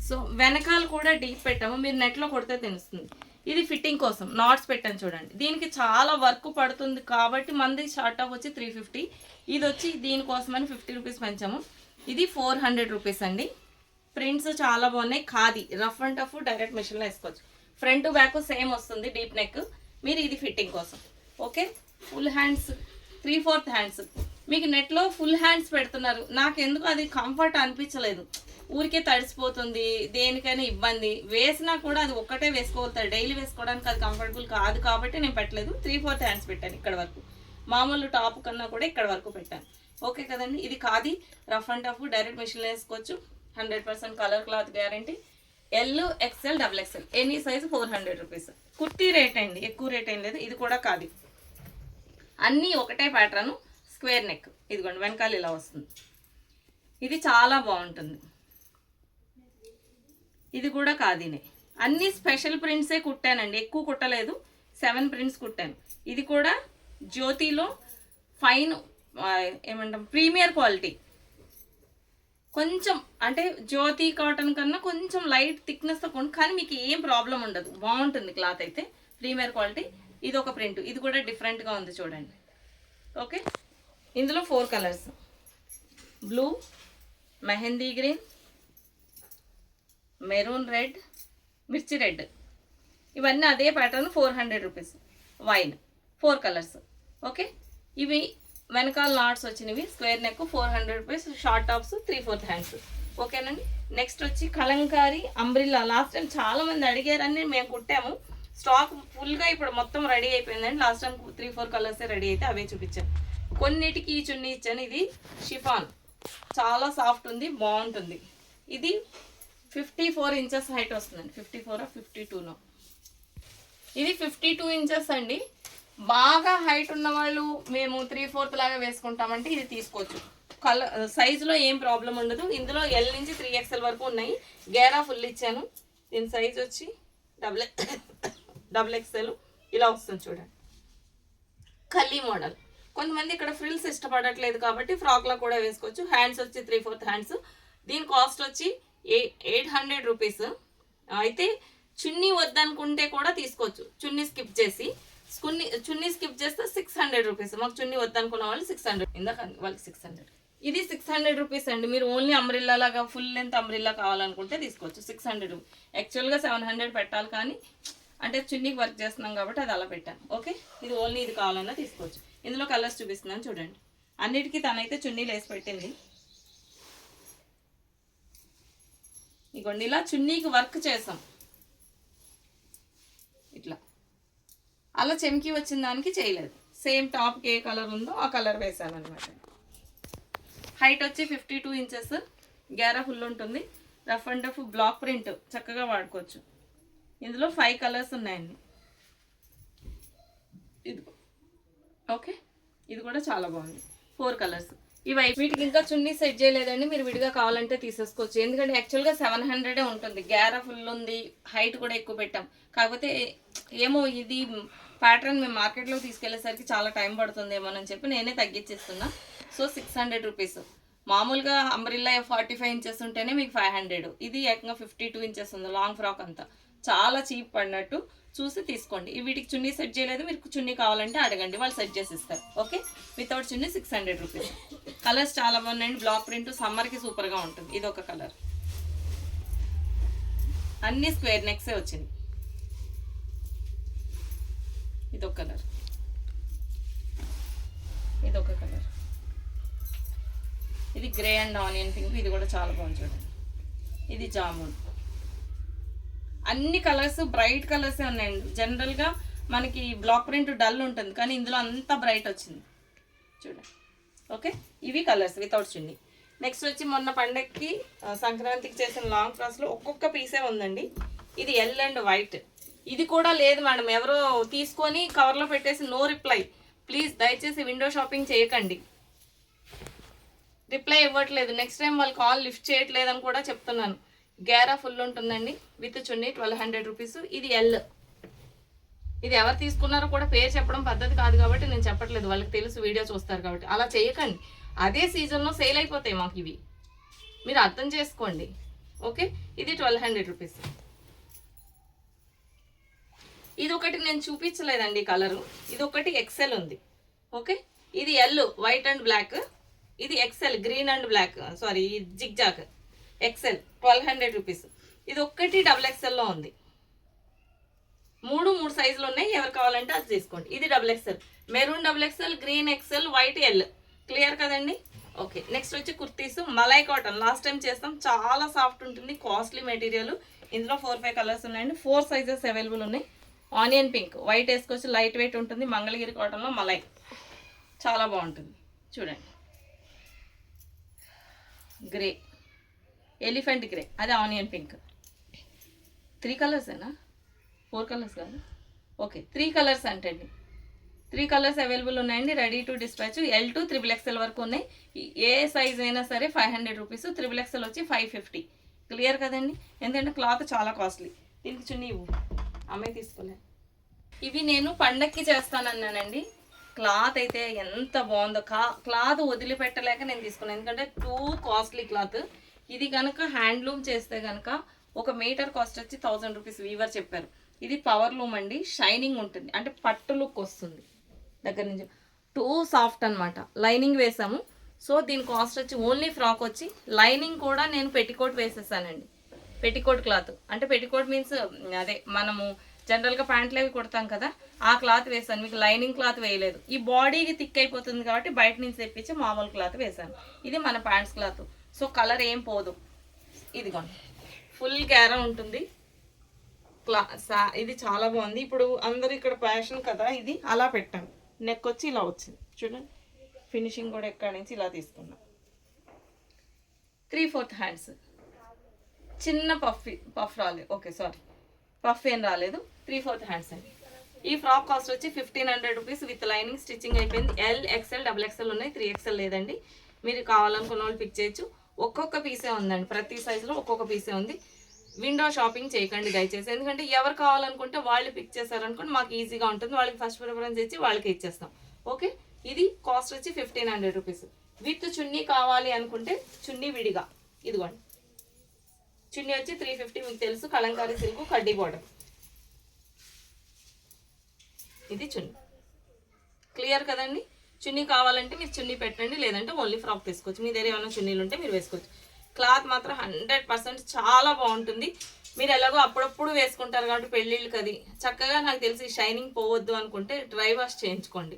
సో వెనకాల కూడా డీప్ పెట్టాము, మీరు నెట్లో కొడితే తెలుస్తుంది. ఇది ఫిట్టింగ్ కోసం నాట్స్ పెట్టాను చూడండి. దీనికి చాలా వర్క్ పడుతుంది కాబట్టి మంది షార్ట్ టాప్ వచ్చి 350, ఇది వచ్చి దీనికోసమని 50 రూపీస్ పెంచాము. ఇది 400 రూపీస్ అండి. ప్రింట్స్ చాలా బాగున్నాయి. Khadi rough and tough direct మిషన్లో వేసుకోవచ్చు. ఫ్రంట్ బ్యాక్ సేమ్ వస్తుంది డీప్ నెక్. మీరు ఇది ఫిట్టింగ్ కోసం. Okay, full hands 3/4 hands. మీకు నెట్లో ఫుల్ హ్యాండ్స్ పెడుతున్నారు, నాకు ఎందుకు అది కంఫర్ట్ అనిపించలేదు. ఊరికే తడిసిపోతుంది, దేనికైనా ఇబ్బంది. వేసినా కూడా అది ఒక్కటే వేసుకోగలుగుతారు, డైలీ వేసుకోవడానికి అది కంఫర్టబుల్ కాదు కాబట్టి నేను పెట్టలేదు. 3/4 హ్యాండ్స్ పెట్టాను ఇక్కడ వరకు. మామూలు టాప్ కన్నా కూడా ఇక్కడ వరకు పెట్టాను. ఓకే కదండి. ఇది khadi rough and tough direct మిషన్లో వేసుకోవచ్చు. 100% colour cloth guarantee. L, XL, XXL any size 400 rupees. Kurti rate అండి, ఎక్కువ రేట్ ఏం లేదు. ఇది కూడా ఖాదీ, అన్నీ ఒకటే ప్యాటర్న్, స్క్వేర్ నెక్. ఇదిగోండి వెనకాల ఇలా వస్తుంది. ఇది చాలా బాగుంటుంది. ఇది కూడా ఖాదీనే. అన్ని స్పెషల్ ప్రింట్సే కుట్టానండి, ఎక్కువ కుట్టలేదు. 7 ప్రింట్స్ కుట్టాను. ఇది కూడా జ్యోతిలో ఫైన్ ఏమంటాం ప్రీమియర్ క్వాలిటీ. కొంచెం అంటే జ్యోతి కాటన్ కన్నా కొంచెం లైట్ థిక్నెస్ తో కానీ మీకు ఏం ప్రాబ్లం ఉండదు, బాగుంటుంది క్లాత్ అయితే. Premier quality. ఇది ఒక ప్రింట్, ఇది కూడా డిఫరెంట్గా ఉంది చూడండి. ఓకే, ఇందులో 4 colours: blue, mehndi green, maroon red, మిర్చి రెడ్. ఇవన్నీ అదే pattern. 400 rupees. Wine 4 colours. Okay, ఇవి వెనకాల నాట్స్ వచ్చినవి, square neck 400 rupees. Short tops 3/4 hands. ఓకేనండి. నెక్స్ట్ వచ్చి కలంకారీ అంబ్రిల్లా. లాస్ట్ టైం చాలా మంది అడిగారని మేము కుట్టాము. స్టాక్ ఫుల్గా ఇప్పుడు మొత్తం రెడీ అయిపోయిందండి. లాస్ట్ టైం 3-4 కలర్సే రెడీ అయితే అవే చూపించాను. కొన్నిటికి ఈ చున్నీ ఇచ్చాను. ఇది షిఫాన్, చాలా సాఫ్ట్ ఉంది, బాగుంటుంది. ఇది 54 ఇంచెస్ హైట్ వస్తుందండి. 54 52నో. ఇది 52 ఇంచెస్ అండి. బాగా హైట్ ఉన్న వాళ్ళు మేము 3/4 లాగా వేసుకుంటామంటే ఇది తీసుకోవచ్చు. కలర్ సైజులో ఏం ప్రాబ్లం ఉండదు. ఇందులో ఎల్ నుంచి 3XL వరకు ఉన్నాయి. గేరా ఫుల్ ఇచ్చాను. దీని సైజ్ వచ్చి XXL ఇలా వస్తుంది చూడండి. కల్లీ మోడల్. కొంతమంది ఇక్కడ ఫ్రిల్స్ ఇష్టపడట్లేదు కాబట్టి ఫ్రాక్లో కూడా వేసుకోవచ్చు. హ్యాండ్స్ వచ్చి 3/4 హ్యాండ్స్. దీని కాస్ట్ వచ్చి 800 రూపీస్. అయితే చున్నీ వద్దనుకుంటే కూడా తీసుకోవచ్చు. చున్నీ స్కిప్ చేసి చున్నీ స్కిప్ చేస్తే 600 రూపీస్. మాకు చున్నీ వద్దనుకున్న వాళ్ళు 600, ఇందాక వాళ్ళకి 600. ఇది 600 రూపీస్ అండి. మీరు ఓన్లీ అంబ్రిల్లా లాగా ఫుల్ లెంత్ అంబ్రిల్లా కావాలనుకుంటే తీసుకోవచ్చు. 600. యాక్చువల్గా 700 పెట్టాలి, కానీ అంటే చున్నీకి వర్క్ చేస్తున్నాం కాబట్టి అది అలా పెట్టాను. ఓకే, ఇది ఓన్లీ ఇది కావాలన్నా తీసుకోవచ్చు. ఇందులో కలర్స్ చూపిస్తున్నాను చూడండి. అన్నిటికీ తనైతే చున్నీలు వేసి పెట్టింది. ఇగోండి ఇలా చున్నీకి వర్క్ చేసాం. ఇట్లా అలా చెమ్కి వచ్చిన దానికి చేయలేదు. సేమ్ టాప్కి ఏ కలర్ ఉందో ఆ కలర్ వేసాను అనమాట. హైట్ వచ్చి 52 ఇంచెస్. గేరా ఫుల్ ఉంటుంది. Rough and tough block print చక్కగా వాడుకోవచ్చు. ఇందులో 5 కలర్స్ ఉన్నాయండి. ఇది ఓకే, ఇది కూడా చాలా బాగుంది. 4 కలర్స్. ఇవి వీటికి ఇంకా చున్నీ సెట్ చేయలేదండి, మీరు విడిగా కావాలంటే తీసేసుకోవచ్చు. ఎందుకంటే యాక్చువల్గా 700 ఉంటుంది. గేరా ఫుల్ ఉంది, హైట్ కూడా ఎక్కువ పెట్టాం. కాకపోతే ఏమో ఇది ప్యాటర్న్ మేము మార్కెట్లో తీసుకెళ్లేసరికి చాలా టైం పడుతుందేమోనని చెప్పి నేనే తగ్గించేస్తున్నా. So 600 rupees. మామూలుగా అంబ్రిల్లా 45 ఇంచెస్ ఉంటేనే మీకు 500. ఇది ఏకంగా 52 ఇంచెస్ ఉంది. లాంగ్ ఫ్రాక్ అంతా చాలా చీప్ పడినట్టు చూసి తీసుకోండి. వీటికి చున్నీ సెట్ చేయలేదు, మీరు చున్నీ కావాలంటే అడగండి, వాళ్ళు సెట్ చేసి ఇస్తారు. ఓకే, వితౌట్ చున్నీ 600 రూపీస్. కలర్స్ చాలా బాగున్నాయండి. బ్లాక్ ప్రింట్ సమ్మర్కి సూపర్గా ఉంటుంది. ఇది ఒక కలర్. అన్ని స్క్వేర్ నెక్సే వచ్చింది. ఇదొక కలర్, ఇదొక కలర్. ఇది గ్రే అండ్ ఆనియన్ పింక్. ఇది కూడా చాలా బాగుంది చూడండి. ఇది జామున్. అన్ని కలర్స్ బ్రైట్ కలర్సే ఉన్నాయండి. జనరల్గా మనకి బ్లాక్ ప్రింట్ డల్ ఉంటుంది, కానీ ఇందులో అంతా బ్రైట్ వచ్చింది చూడండి. ఓకే, ఇవి కలర్స్ వితౌట్ చున్నీ. నెక్స్ట్ వచ్చి మొన్న పండగకి సంక్రాంతికి చేసిన లాంగ్ ఫ్రాక్స్లో ఒక్కొక్క పీసే ఉందండి. ఇది ఎల్ అండ్ వైట్. ఇది కూడా లేదు మేడం, ఎవరో తీసుకొని కవర్లో పెట్టేసి నో రిప్లై. ప్లీజ్ దయచేసి విండో షాపింగ్ చేయకండి. రిప్లై ఇవ్వట్లేదు. నెక్స్ట్ టైం వాళ్ళు కాల్ లిఫ్ట్ చేయట్లేదని కూడా చెప్తున్నాను. గేరా ఫుల్ ఉంటుందండి విత్ చున్నీ 1200 రూపీస్. ఇది ఎల్. ఇది ఎవరు తీసుకున్నారో కూడా పేరు చెప్పడం పద్ధతి కాదు కాబట్టి నేను చెప్పట్లేదు, వాళ్ళకి తెలుసు, వీడియో చూస్తారు కాబట్టి. అలా చేయకండి. అదే సీజన్లో సేల్ అయిపోతాయి మాకు ఇవి, మీరు అర్థం చేసుకోండి. ఓకే, ఇది 1200 రూపీస్. ఇది ఒకటి నేను చూపించలేదండి కలరు, ఇది ఒకటి ఎక్సెల్ ఉంది. ఓకే, ఇది ఎల్ వైట్ అండ్ బ్లాక్, ఇది XL green and black, sorry zigzag XL 1200 rupees. ఇది ఒక్కటి XXL ఉంది. మూడు సైజులు ఉన్నాయి, ఎవరు కావాలంటే అది తీసుకోండి. ఇది XXL, maroon XXL, green XL, white L. Clear కదండి? ఓకే, నెక్స్ట్ వచ్చి kurtis malai cotton. Last time చేస్తాం, చాలా సాఫ్ట్ ఉంటుంది, కాస్ట్లీ మెటీరియల్. ఇందులో 4-5 కలర్స్ ఉన్నాయండి, 4 సైజెస్ అవైలబుల్ ఉన్నాయి. ఆనియన్ పింక్, వైట్ వేసుకొచ్చి లైట్ వెయిట్ ఉంటుంది, మంగళగిరి కాటన్లో మలై, చాలా బాగుంటుంది. చూడండి, గ్రే, ఎలిఫెంట్ గ్రే, అది ఆనియన్ పింక్. 3 కలర్సేనా, 4 కలర్స్ కాదు. ఓకే, 3 కలర్స్ అంటండి. 3 కలర్స్ అవైలబుల్ ఉన్నాయండి, ready to dispatch. L to XXL వరకు ఉన్నాయి. ఏ సైజ్ అయినా సరే 500 రూపీస్, XXL వచ్చి 550. క్లియర్ కదండి? ఎందుకంటే క్లాత్ చాలా కాస్ట్లీ. దీనికి చున్నీ ఇవ్వు, అమ్మాయి తీసుకోలే. ఇవి నేను పండక్కి చేస్తానన్నానండి. క్లాత్ అయితే ఎంత బాగుందో, క్లాత్ వదిలిపెట్టలేక నేను తీసుకున్నాను, ఎందుకంటే టూ కాస్ట్లీ క్లాత్. ఇది కనుక హ్యాండ్లూమ్ చేస్తే కనుక 1 మీటర్ కాస్ట్ వచ్చి 1000 రూపీస్ వీవర్ చెప్పారు. ఇది పవర్ లూమ్ అండి, షైనింగ్ ఉంటుంది, అంటే పట్టు లుక్ వస్తుంది దగ్గర నుంచి. టూ సాఫ్ట్ అనమాట, లైనింగ్ వేసాము. సో దీని కాస్ట్ వచ్చి ఓన్లీ ఫ్రాక్ వచ్చి, లైనింగ్ కూడా నేను పెట్టికోట్ వేసేసానండి. పెట్టికోట్ క్లాత్ అంటే, పెట్టికోట్ మీన్స్ అదే మనము జనరల్గా ప్యాంట్లు అవి కుడతాం కదా, ఆ క్లాత్ వేసాను. మీకు లైనింగ్ క్లాత్ వేయలేదు, ఈ బాడీకి థిక్ అయిపోతుంది కాబట్టి బయట నుంచి తెప్పించి మామూలు క్లాత్ వేసాను. ఇది మన ప్యాంట్స్ క్లాత్, సో కలర్ ఏం పోదు. ఇదిగోండి, ఫుల్ గ్యారా ఉంటుంది. ఇది చాలా బాగుంది. ఇప్పుడు అందరు ఇక్కడ ఫ్యాషన్ కదా, ఇది అలా పెట్టాను. నెక్ వచ్చి ఇలా వచ్చింది చూడండి, ఫినిషింగ్ కూడా ఎక్కడి నుంచి ఇలా తీసుకున్నాం. 3/4 హ్యాండ్స్, చిన్న పఫ్ రాలేదు. ఓకే సారీ, పఫ్ ఏం రాలేదు, 3/4 హ్యాండ్స్ అండి. ఈ ఫ్రాక్ కాస్ట్ వచ్చి 1500 రూపీస్ విత్ లైనింగ్, స్టిచ్చింగ్ అయిపోయింది. L, XL, XXL ఉన్నాయి, 3XL లేదండి. మీరు కావాలనుకున్న వాళ్ళు పిక్ చేయొచ్చు. ఒక్కొక్క పీసే ఉందండి, ప్రతి సైజులో ఒక్కొక్క పీసే ఉంది. విండో షాపింగ్ చేయకండి దయచేసి, ఎందుకంటే ఎవరు కావాలనుకుంటే వాళ్ళు పిక్ చేశారనుకోండి మాకు ఈజీగా ఉంటుంది, వాళ్ళకి ఫస్ట్ ప్రిఫరెన్స్ ఇచ్చి వాళ్ళకి ఇచ్చేస్తాం. ఓకే, ఇది కాస్ట్ వచ్చి 1500 రూపీస్. విత్ చున్నీ కావాలి అనుకుంటే చున్నీ విడిగా, ఇదిగోండి చున్నీ వచ్చి 350. మీకు తెలుసు, కలంకారీ సిల్క్ కడ్డీ బోర్డర్. ఇది చున్నీ. క్లియర్ కదండి? చున్నీ కావాలంటే మీరు చున్నీ పెట్టండి, లేదంటే ఓన్లీ ఫ్రాక్ తీసుకోవచ్చు. మీ దగ్గర ఏమైనా చున్నీలు ఉంటే మీరు వేసుకోవచ్చు. క్లాత్ మాత్రం 100% చాలా బాగుంటుంది. మీరు ఎలాగో అప్పుడప్పుడు వేసుకుంటారు కాబట్టి పెళ్ళిళ్ళకి అది చక్కగా, నాకు తెలిసి షైనింగ్ పోవద్దు అనుకుంటే డ్రై వాష్ చేయించుకోండి,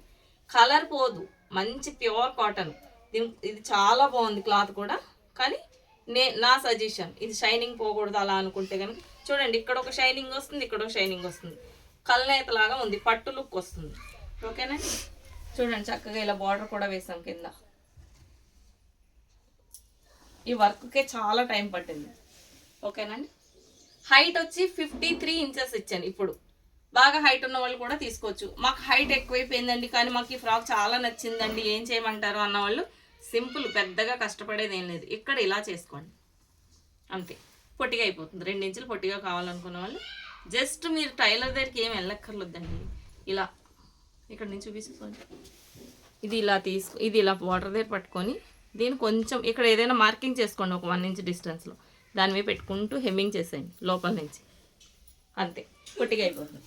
కలర్ పోదు. మంచి ప్యూర్ కాటన్, ఇది చాలా బాగుంది క్లాత్ కూడా. కానీ నా సజెషన్, ఇది షైనింగ్ పోకూడదు అలా అనుకుంటే కనుక చూడండి, ఇక్కడ ఒక షైనింగ్ వస్తుంది, ఇక్కడ ఒక షైనింగ్ వస్తుంది, కల్నేతలాగా ఉంది, పట్టు లుక్ వస్తుంది. ఓకేనా? చూడండి చక్కగా ఇలా బార్డర్ కూడా వేసాం కింద. ఈ వర్క్కే చాలా టైం పట్టింది. ఓకేనండి? హైట్ వచ్చి 53 ఇంచెస్ ఇచ్చాను. ఇప్పుడు బాగా హైట్ ఉన్న వాళ్ళు కూడా తీసుకోవచ్చు. మాకు హైట్ ఎక్కువైపోయిందండి, కానీ మాకు ఈ ఫ్రాక్ చాలా నచ్చిందండి, ఏం చేయమంటారు అన్నవాళ్ళు సింపుల్, పెద్దగా కష్టపడేది ఏం లేదు. ఇక్కడ ఇలా చేసుకోండి అంతే, పొట్టిగా అయిపోతుంది. 2 ఇంచులు పొట్టిగా కావాలనుకున్న వాళ్ళు జస్ట్ మీరు టైలర్ దగ్గరికి ఏం వెళ్ళక్కర్లేదండి. ఇలా ఇక్కడ నుంచి చూపిస్తుంది, ఇది ఇలా ఇది ఇలా వాటర్ దగ్గర పట్టుకొని దీన్ని కొంచెం ఇక్కడ ఏదైనా మార్కింగ్ చేసుకోండి, ఒక 1 ఇంచ్ డిస్టెన్స్లో దాని మీద పెట్టుకుంటూ హెమ్మింగ్ చేసేయండి లోపల నుంచి, అంతే పొట్టిగా అయిపోతుంది.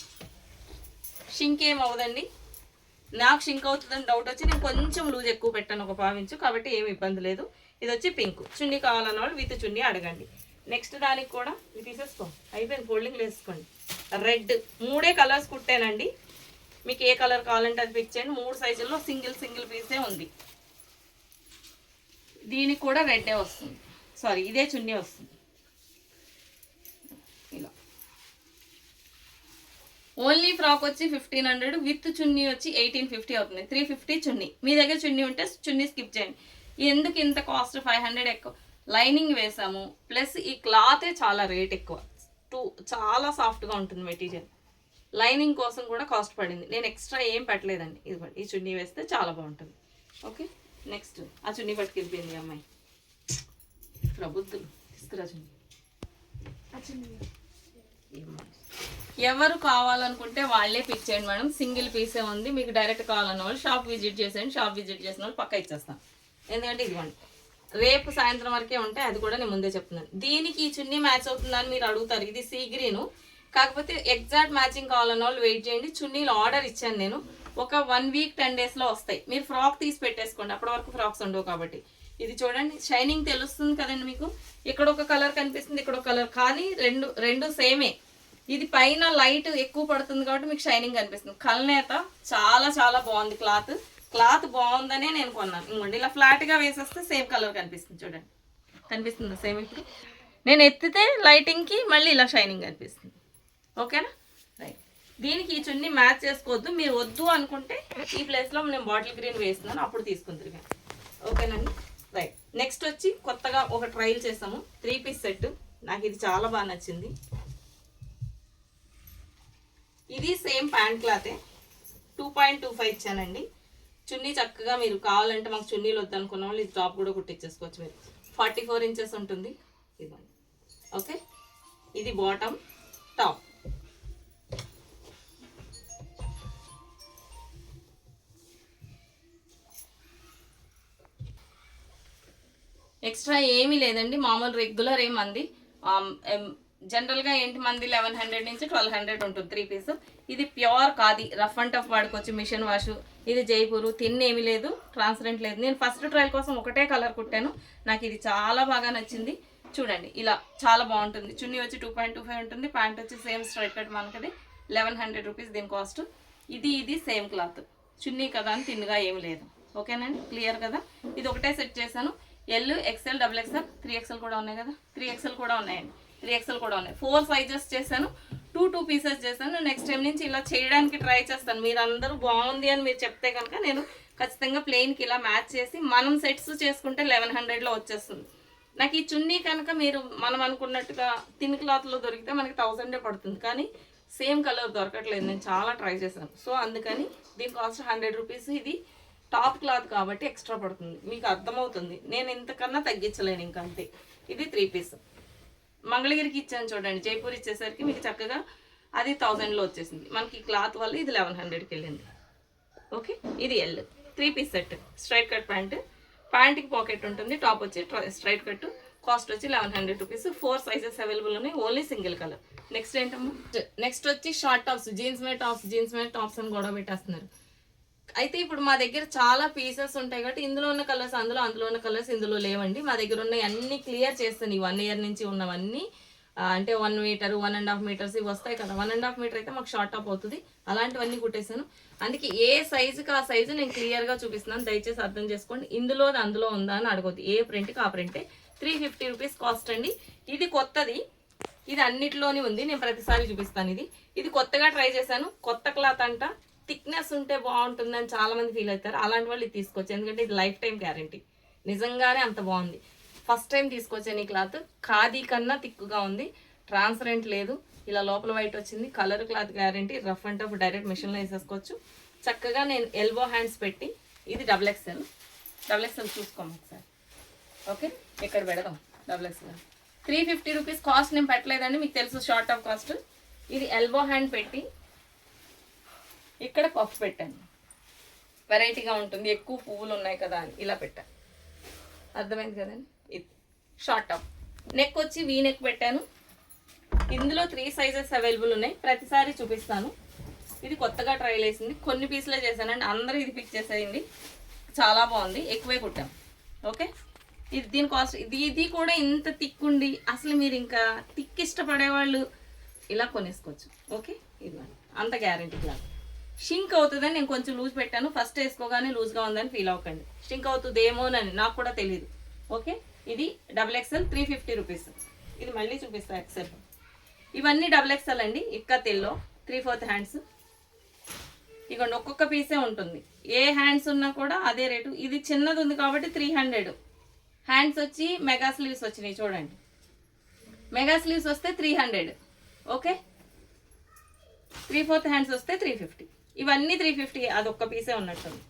షింక్ ఏం అవ్వదండి. నాకు షింక్ అవుతుందని డౌట్ వచ్చి నేను కొంచెం లూజ్ ఎక్కువ పెట్టాను, ఒక 1/4 ఇంచు, కాబట్టి ఏమి ఇబ్బంది లేదు. ఇది వచ్చి పింక్. చున్నీ కావాలన్న వాళ్ళు విత్ చున్నీ అడగండి. నెక్స్ట్ దానికి కూడా ఇది తీసేసుకో, అయిపోయింది, ఫోల్డింగ్ వేసుకోండి. రెడ్ 3 కలర్స్ కుట్టానండి, మీకు ఏ కలర్ కావాలంటే అది పిక్ చేయండి. 3 సైజుల్లో సింగిల్ పీసే ఉంది. దీనికి కూడా రెడ్డే వస్తుంది, సారీ ఇదే చున్నీ వస్తుంది. ఇలా ఓన్లీ ఫ్రాక్ వచ్చి 1500, విత్ చున్నీ వచ్చి 1850 అవుతుంది. 350 చున్నీ. మీ దగ్గర చున్నీ ఉంటే చున్నీ స్కిప్ చేయండి. ఎందుకు ఇంత కాస్ట్ 500 ఎక్కువ? లైనింగ్ వేసాము, ప్లస్ ఈ క్లాతే చాలా రేట్ ఎక్కువ, చాలా సాఫ్ట్గా ఉంటుంది మెటీరియల్. లైనింగ్ కోసం కూడా కాస్ట్ పడింది, నేను ఎక్స్ట్రా ఏం పెట్టలేదండి. ఇదిగోండి, ఈ చున్నీ వేస్తే చాలా బాగుంటుంది. ఓకే, నెక్స్ట్ ఆ చున్నీ పట్టుకెళ్ళిపోయింది అమ్మాయి, ప్రబుద్ధులు తీసుకురా చున్నీ. ఎవరు కావాలనుకుంటే వాళ్ళే పిక్ చేయండి మేడం, సింగిల్ పీసే ఉంది. మీకు డైరెక్ట్ కావాలన్న వాళ్ళు షాప్ విజిట్ చేసేయండి, షాప్ విజిట్ చేసిన వాళ్ళు పక్క ఇచ్చేస్తాం. ఎందుకంటే ఇదిగోండి రేపు సాయంత్రం వరకే ఉంటాయి, అది కూడా నేను ముందే చెప్తున్నాను. దీనికి ఈ చున్నీ మ్యాచ్ అవుతుందని మీరు అడుగుతారు. ఇది సీ గ్రీను, కాకపోతే ఎగ్జాక్ట్ మ్యాచింగ్ కావాలన్న వాళ్ళు వెయిట్ చేయండి. చున్నీలు ఆర్డర్ ఇచ్చాను నేను, ఒక 1 వీక్ 10 డేస్లో వస్తాయి. మీరు ఫ్రాక్ తీసి పెట్టేసుకోండి, అప్పటి వరకు ఫ్రాక్స్ ఉండవు కాబట్టి. ఇది చూడండి, షైనింగ్ తెలుస్తుంది కదండి మీకు. ఇక్కడ ఒక కలర్ కనిపిస్తుంది, ఇక్కడ ఒక కలర్, కానీ రెండు సేమే. ఇది పైన లైట్ ఎక్కువ పడుతుంది కాబట్టి మీకు షైనింగ్ కనిపిస్తుంది. కల్నేత చాలా చాలా బాగుంది. క్లాత్ బాగుందనే నేను కొన్నాను. ఇంకోండి ఇలా ఫ్లాట్గా వేసేస్తే సేమ్ కలర్ కనిపిస్తుంది. చూడండి, కనిపిస్తుందా సేమ్? ఇప్పుడు నేను ఎత్తితే లైటింగ్కి మళ్ళీ ఇలా షైనింగ్ కనిపిస్తుంది. ఓకేనా? రైట్. దీనికి ఈ చున్నీ మ్యాచ్ చేసుకోవద్దు. మీరు వద్దు అనుకుంటే ఈ ప్లేస్లో నేను బాటిల్ గ్రీన్ వేస్తున్నాను, అప్పుడు తీసుకుంటారు. ఓకేనండి? రైట్. నెక్స్ట్ వచ్చి కొత్తగా ఒక ట్రైల్ చేసాము, 3 పీస్ సెట్. నాకు ఇది చాలా బాగా నచ్చింది. ఇది సేమ్ ప్యాంట్ క్లాతే, 2.25 ఇచ్చానండి. చున్నీ చక్కగా మీరు కావాలంటే, మాకు చున్నీలు వద్దనుకున్న వాళ్ళు ఇది టాప్ కూడా కుట్టించేసుకోవచ్చు. మీరు 44 ఇంచెస్ ఉంటుంది. ఇదిగోండి. ఓకే, ఇది బాటమ్, టాప్. ఎక్స్ట్రా ఏమీ లేదండి, మామూలు రెగ్యులర్ ఏమంది. జనరల్గా ఏంటి మంది 1100 నుంచి 1200 ఉంటుంది 3 పీస్. ఇది pure khadi, rough and tough వాడుకోవచ్చు, మిషన్ వాష్. ఇది జైపూరు, ఏమీ లేదు, ట్రాన్స్పరెంట్ లేదు. నేను ఫస్ట్ ట్రయల్ కోసం ఒకటే కలర్ కుట్టాను, నాకు ఇది చాలా బాగా నచ్చింది. చూడండి, ఇలా చాలా బాగుంటుంది. చున్నీ వచ్చి 2.25 ఉంటుంది, ప్యాంట్ వచ్చి సేమ్ స్ట్రైట్ కట్ మనకది 1100 రూపీస్ దీని కాస్ట్. ఇది సేమ్ క్లాత్, చున్నీ కదా అని తిన్నగా ఏమి లేదు. ఓకేనండి, క్లియర్ కదా? ఇది ఒకటే సెట్ చేశాను. ఎల్, ఎక్స్ఎల్, XXL, 3XL కూడా ఉన్నాయి కదా, 3XL కూడా ఉన్నాయండి, 3XL కూడా ఉన్నాయి. 4 సైజెస్ చేశాను, 2 పీసెస్ చేశాను. నెక్స్ట్ టైం నుంచి ఇలా చేయడానికి ట్రై చేస్తాను. మీరు అందరూ బాగుంది అని మీరు చెప్తే కనుక నేను ఖచ్చితంగా ప్లెయిన్కి ఇలా మ్యాచ్ చేసి మనం సెట్స్ చేసుకుంటే 1100లో వచ్చేస్తుంది. నాకు ఈ చున్నీ కనుక మనం అనుకున్నట్టుగా థిన్ క్లాత్లో దొరికితే మనకి 1000 పడుతుంది, కానీ సేమ్ కలర్ దొరకట్లేదు. నేను చాలా ట్రై చేశాను. సో అందుకని దీని కాస్ట్ 100 రూపీస్. ఇది టాప్ క్లాత్ కాబట్టి ఎక్స్ట్రా పడుతుంది, మీకు అర్థమవుతుంది. నేను ఇంతకన్నా తగ్గించలేను ఇంకా, అంతే. ఇది 3 పీస్. మంగళగిరికి ఇచ్చాను చూడండి, జైపూర్ ఇచ్చేసరికి మీకు చక్కగా అది 1000లో వచ్చేసింది. మనకి క్లాత్ వల్ల ఇది 1100కి వెళ్ళింది. ఓకే, ఇది L, 3 piece set, straight cut ప్యాంట్కి పాకెట్ ఉంటుంది, టాప్ వచ్చి స్ట్రైట్ కట్, కాస్ట్ వచ్చి 1100 రూపీస్. 4 సైజెస్ అవైలబుల్ ఉన్నాయి, ఓన్లీ సింగిల్ కలర్. నెక్స్ట్ ఏంటమ్మా? నెక్స్ట్ వచ్చి షార్ట్ టాప్స్, జీన్స్ మీద టాప్స్ అని గొడవ పెట్టేస్తున్నారు. అయితే ఇప్పుడు మా దగ్గర చాలా పీసెస్ ఉంటాయి కాబట్టి ఇందులో ఉన్న కలర్స్ అందులో ఉన్న కలర్స్ ఇందులో లేవండి. మా దగ్గర ఉన్నాయి అన్ని క్లియర్ చేస్తాను. ఈ 1 ఇయర్ నుంచి ఉన్నవన్నీ, అంటే 1 మీటర్ 1.5 మీటర్స్ ఇవి వస్తాయి కదా. 1.5 మీటర్ అయితే మాకు షార్ట్ టాప్ అవుతుంది, అలాంటివన్నీ కుట్టేశాను. అందుకే ఏ సైజుకి ఆ సైజు నేను క్లియర్గా చూపిస్తున్నాను, దయచేసి అర్థం చేసుకోండి. అందులో ఉందా అని అడగొద్దు, ఏ ప్రింట్కి ఆ ప్రింటే. 350 రూపీస్ కాస్ట్ అండి. ఇది కొత్తది, ఇది అన్నిట్లోనే ఉంది, నేను ప్రతిసారి చూపిస్తాను. ఇది కొత్తగా ట్రై చేశాను, కొత్త క్లాత్ అంట, థిక్నెస్ ఉంటే బాగుంటుందని చాలా మంది ఫీల్ అవుతారు. అలాంటి వాళ్ళు ఇది తీసుకోవచ్చు, ఎందుకంటే ఇది లైఫ్ టైం గ్యారంటీ. నిజంగానే అంత బాగుంది. ఫస్ట్ టైం తీసుకొచ్చాను ఈ క్లాత్. ఖాదీ కన్నా థిక్గా ఉంది, ట్రాన్స్పరెంట్ లేదు, ఇలా లోపల వైట్ వచ్చింది. Colour cloth guarantee, rough and tough direct మిషన్లో వేసేసుకోవచ్చు. చక్కగా నేను ఎల్బో హ్యాండ్స్ పెట్టి, ఇది XXL చూసుకోము ఒకసారి. ఓకే, ఇక్కడ పెడదాం. XXL 350 రూపీస్ కాస్ట్ నేను పెట్టలేదండి, మీకు తెలుసు షార్ట్ టాప్ కాస్ట్. ఇది ఎల్బో హ్యాండ్ పెట్టి ఇక్కడ పఫ్ పెట్టాను, వెరైటీగా ఉంటుంది, ఎక్కువ పువ్వులు ఉన్నాయి కదా అని ఇలా పెట్టాను. అర్థమైంది కదండి? ఇది షార్ట్ టాప్. నెక్ వచ్చి వీ నెక్ పెట్టాను. ఇందులో 3 సైజెస్ అవైలబుల్ ఉన్నాయి, ప్రతిసారి చూపిస్తాను. ఇది కొత్తగా ట్రైల్ వేసింది, కొన్ని పీసులే చేశానండి, అందరూ ఇది పిక్ చేసేయండి. చాలా బాగుంది, ఎక్కువే కుట్టాం. ఓకే, ఇది దీని కాస్ట్. ఇది కూడా ఇంత థిక్ ఉండి అసలు మీరు ఇంకా థిక్ ఇష్టపడే వాళ్ళు ఇలా కొనేసుకోవచ్చు. ఓకే, ఇది అంత గ్యారంటీ క్లాత్. షింక్ అవుతుందని నేను కొంచెం లూజ్ పెట్టాను, ఫస్ట్ వేసుకోగానే లూజ్గా ఉందని ఫీల్ అవ్వకండి. షింక్ అవుతుందేమోనని నాకు కూడా తెలియదు. ఓకే, ఇది XXL 350 రూపీస్. ఇది మళ్ళీ చూపిస్తా XL. ఇవన్నీ XXL అండి, ఇక్కతెల్లో 3/4 హ్యాండ్స్. ఇదిగోండి, ఒక్కొక్క పీసే ఉంటుంది, ఏ హ్యాండ్స్ ఉన్నా కూడా అదే రేటు. ఇది చిన్నది ఉంది కాబట్టి 300. హ్యాండ్స్ వచ్చి మెగా స్లీవ్స్ వచ్చినాయి చూడండి, మెగా స్లీవ్స్ వస్తే 300. ఓకే, 3/4 హ్యాండ్స్ వస్తే 350. ఇవన్నీ 350, అదొక్క పీసే ఉన్నట్టుంది.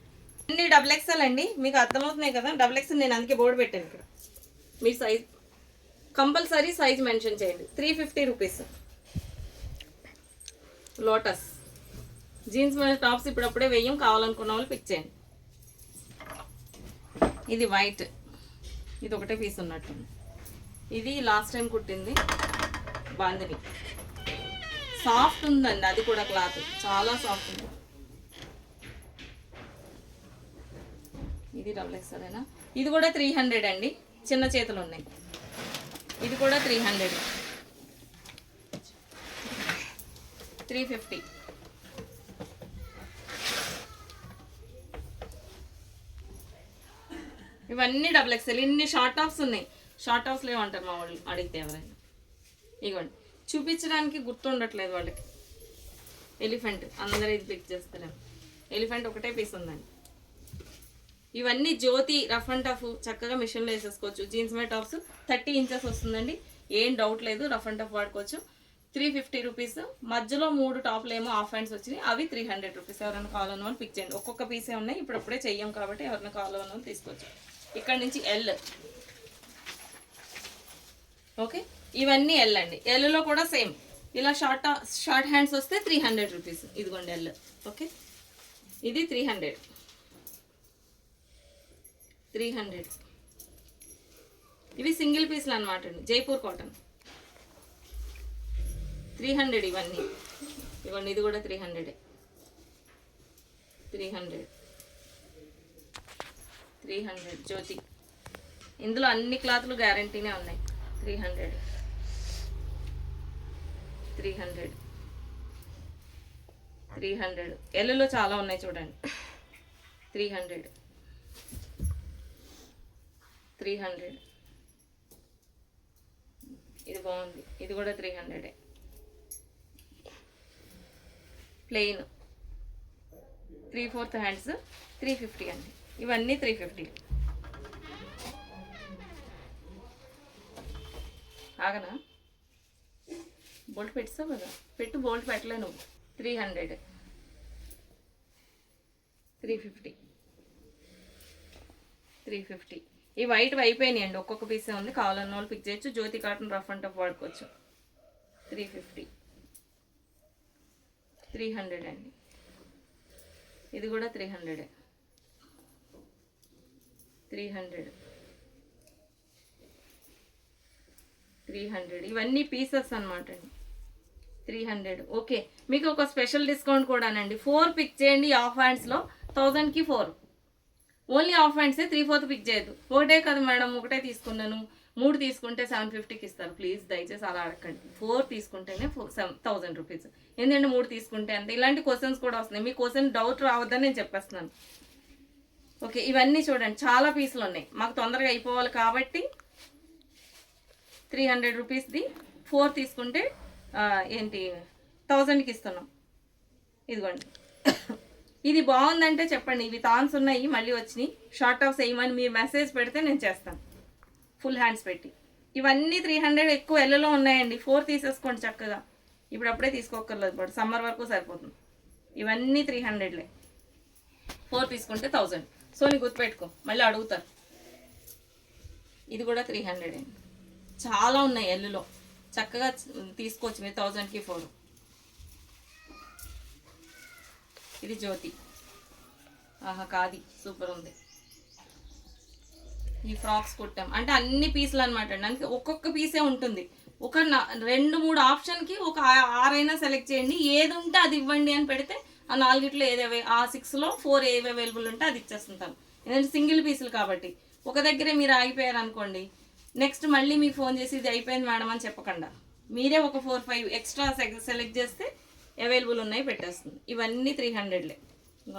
అన్ని XXL అండి, మీకు అర్థమవుతున్నాయి కదా. XXL నేను అందుకే బోర్డు పెట్టాను ఇక్కడ. మీ సైజ్ కంపల్సరీ సైజ్ మెన్షన్ చేయండి. 350 రూపీస్. లోటస్ జీన్స్ మీద టాప్స్ ఇప్పుడప్పుడే వేయం, కావాలనుకున్న వాళ్ళు పిక్ చేయండి. ఇది వైట్, ఇది ఒకటే పీస్ ఉన్నట్టుంది. ఇది లాస్ట్ టైం కుట్టింది బాందిని. సాఫ్ట్ ఉందండి, అది కూడా క్లాత్ చాలా సాఫ్ట్ ఉంది. ఇది XXL అయినా. ఇది కూడా 300 అండి, చిన్న చేతులు ఉన్నాయి. ఇది కూడా 300, 350. ఇవన్నీ XXL. ఇన్ని షార్ట్ టాప్స్ ఉన్నాయి. షార్ట్ టాప్స్ లేవంటారు మా వాళ్ళు అడిగితే ఎవరైనా. ఇవ్వండి, చూపించడానికి గుర్తుండట్లేదు వాళ్ళకి. ఎలిఫెంట్ అందరూ ఇది పిక్ చేస్తారు. ఎలిఫెంట్ ఒకటే పీస్ ఉందండి. ఇవన్నీ జ్యోతి రఫ్ అండ్ టఫ్, చక్కగా మిషన్లో వేసేసుకోవచ్చు. జీన్స్ మీద టాప్స్ 30 ఇంచెస్ వస్తుందండి, ఏం డౌట్ లేదు. రఫ్ అండ్ టఫ్ వాడుకోవచ్చు. 350 రూపీస్. మధ్యలో 3 టాప్లు ఏమో హాఫ్ హ్యాండ్స్ వచ్చినాయి, అవి 300 రూపీస్. ఎవరైనా కావాలన్న వాళ్ళు పిక్ చేయండి. ఒక్కొక్క పీసే ఉన్నాయి, ఇప్పుడప్పుడే చెయ్యం కాబట్టి ఎవరైనా కావాలన్న వాళ్ళు తీసుకోవచ్చు. ఇక్కడ నుంచి L. ఓకే, ఇవన్నీ L అండి. Lలో కూడా సేమ్ ఇలా షార్ట్ హ్యాండ్స్ వస్తే 300 రూపీస్. ఇదిగోండి L. ఓకే, ఇది 300. ఇవి సింగిల్ పీస్లు అనమాట అండి, జైపూర్ కాటన్. 300 ఇవన్నీ. ఇవ్వండి, ఇది కూడా 300. 300 జ్యోతి. ఇందులో అన్ని క్లాత్లు గ్యారంటీనే ఉన్నాయి. 300. ఎల్లులో చాలా ఉన్నాయి చూడండి. 300. ఇది బాగుంది, ఇది కూడా 300. ప్లెయిన్ 3/4 హ్యాండ్స్ 350 అండి. ఇవన్నీ 350. ఆగనా, బోల్ట్ పెట్టావు కదా, పెట్టు. బోల్ట్ పెట్టలే నువ్వు. 300. 350. ఈ వైట్ అయిపోయినాయి అండి, ఒక్కొక్క పీసే ఉంది. కావాలన్న వాళ్ళు పిక్ చేయొచ్చు. జ్యోతి కాటన్ రఫ్ అండ్ టఫ్ వాడుకోవచ్చు. 350. 300 అండి. ఇది కూడా 300. 300. ఇవన్నీ పీసెస్ అనమాట అండి. 300. ఓకే, మీకు ఒక స్పెషల్ డిస్కౌంట్ కూడానండి. 4 పిక్ చేయండి హాఫ్ హ్యాండ్స్లో. 1000కి 4. ఓన్లీ హాఫ్ హ్యాండ్సే. 3/4 పిక్ చేయొద్దు. ఒకటే కదా మేడం, ఒకటే తీసుకున్నాను, 3 తీసుకుంటే 750కి ఇస్తారు. ప్లీజ్ దయచేసి అలా అడగండి. 4 తీసుకుంటేనే 1000 రూపీస్. ఎందుకంటే 3 తీసుకుంటే అంతే. ఇలాంటి క్వశ్చన్స్ కూడా వస్తున్నాయి. మీ క్వశ్చన్ డౌట్ రావద్దని నేను చెప్పేస్తున్నాను. ఓకే, ఇవన్నీ చూడండి, చాలా పీసులు ఉన్నాయి. మాకు తొందరగా అయిపోవాలి కాబట్టి 300 రూపీస్ది 4 తీసుకుంటే 1000కి ఇస్తున్నాం. ఇదిగోండి, ఇది బాగుందంటే చెప్పండి. ఇవి థాన్స్ ఉన్నాయి, మళ్ళీ వచ్చినాయి. షార్ట్ టాప్స్ వేయమని మీరు మెసేజ్ పెడితే నేను చేస్తాను, ఫుల్ హ్యాండ్స్ పెట్టి. ఇవన్నీ 300. ఎక్కువ ఎల్లులో ఉన్నాయండి. 4 తీసేసుకోండి చక్కగా. ఇప్పుడు అప్పుడే తీసుకోకర్లేదు, ఇప్పుడు సమ్మర్ వరకు సరిపోతుంది. ఇవన్నీ 300లే. 4 తీసుకుంటే 1000. సో నీ గుర్తుపెట్టుకో, మళ్ళీ అడుగుతారు. ఇది కూడా 300 అండి. చాలా ఉన్నాయి ఎల్లులో, చక్కగా తీసుకోవచ్చు మీరు. 1000కి 4. ఇది జ్యోతి. ఆహా, కాది సూపర్ ఉంది. ఈ ఫ్రాక్స్ కుట్టాం అంటే అన్ని పీసులు అనమాట అండి. అందుకే ఒక్కొక్క పీసే ఉంటుంది. ఒక 2-3 ఆప్షన్కి ఒక 6 అయినా సెలెక్ట్ చేయండి. ఏది ఉంటే అది ఇవ్వండి అని పెడితే ఆ 4గిట్లో ఏదేవే, ఆ 6లో 4 ఏవి అవైలబుల్ ఉంటే అది ఇచ్చేస్తుంటాను. ఎందుకంటే సింగిల్ పీసులు కాబట్టి. ఒక దగ్గరే మీరు ఆగిపోయారు అనుకోండి, నెక్స్ట్ మళ్ళీ మీకు ఫోన్ చేసి ఇది అయిపోయింది మేడం అని చెప్పకుండా మీరే ఒక 4-5 ఎక్స్ట్రా సెలెక్ట్ చేస్తే అవైలబుల్ ఉన్నాయి పెట్టేస్తుంది. ఇవన్నీ 300లే.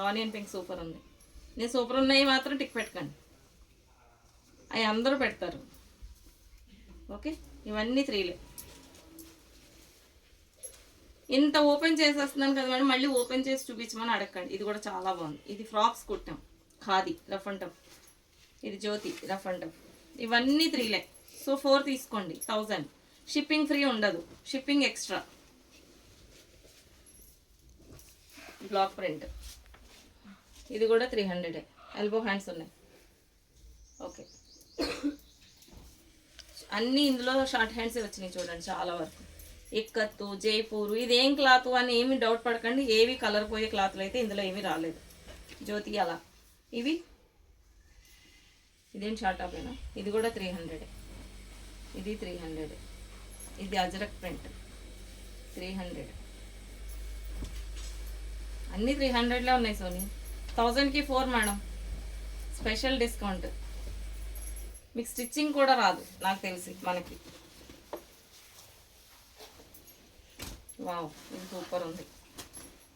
ఆనియన్ పింక్ సూపర్ ఉంది. నేను సూపర్ ఉన్నాయి మాత్రం టిక్ పెట్టకండి, అవి అందరూ పెడతారు. ఓకే, ఇవన్నీ 3లే. ఇంత ఓపెన్ చేసేస్తున్నాను కదా మేడం, మళ్ళీ ఓపెన్ చేసి చూపించమని అడగండి. ఇది కూడా చాలా బాగుంది. ఇది ఫ్రాక్స్ కుట్టాం, ఖాదీ రఫ్ అండ్ టఫ్. ఇది జ్యోతి రఫ్ అండ్ టఫ్. ఇవన్నీ 3లే. సో 4 తీసుకోండి, 1000. షిప్పింగ్ ఫ్రీ ఉండదు, షిప్పింగ్ ఎక్స్ట్రా. Block print. ఇది కూడా 300. ఎల్బో హ్యాండ్స్ ఉన్నాయి. ఓకే, అన్నీ ఇందులో షార్ట్ హ్యాండ్సే వచ్చినాయి చూడండి చాలా వరకు. ఇక్కత్తు, జైపూరు, ఇదేం క్లాత్ అని ఏమి డౌట్ పడకండి. ఏవి కలర్ పోయే క్లాత్లు అయితే ఇందులో ఏమీ రాలేదు. జ్యోతి అలా. ఇవి ఇదేం షార్ట్ టాపేనా? ఇది కూడా 300. ఇది 300. ఇది అజరక్ ప్రింట్ 300. అన్నీ 300లో ఉన్నాయి సోనీ. 1000కి 4 madam, special discount. మీకు స్టిచ్చింగ్ కూడా రాదు నాకు తెలిసి మనకి. వావ్, ఇది సూపర్ ఉంది,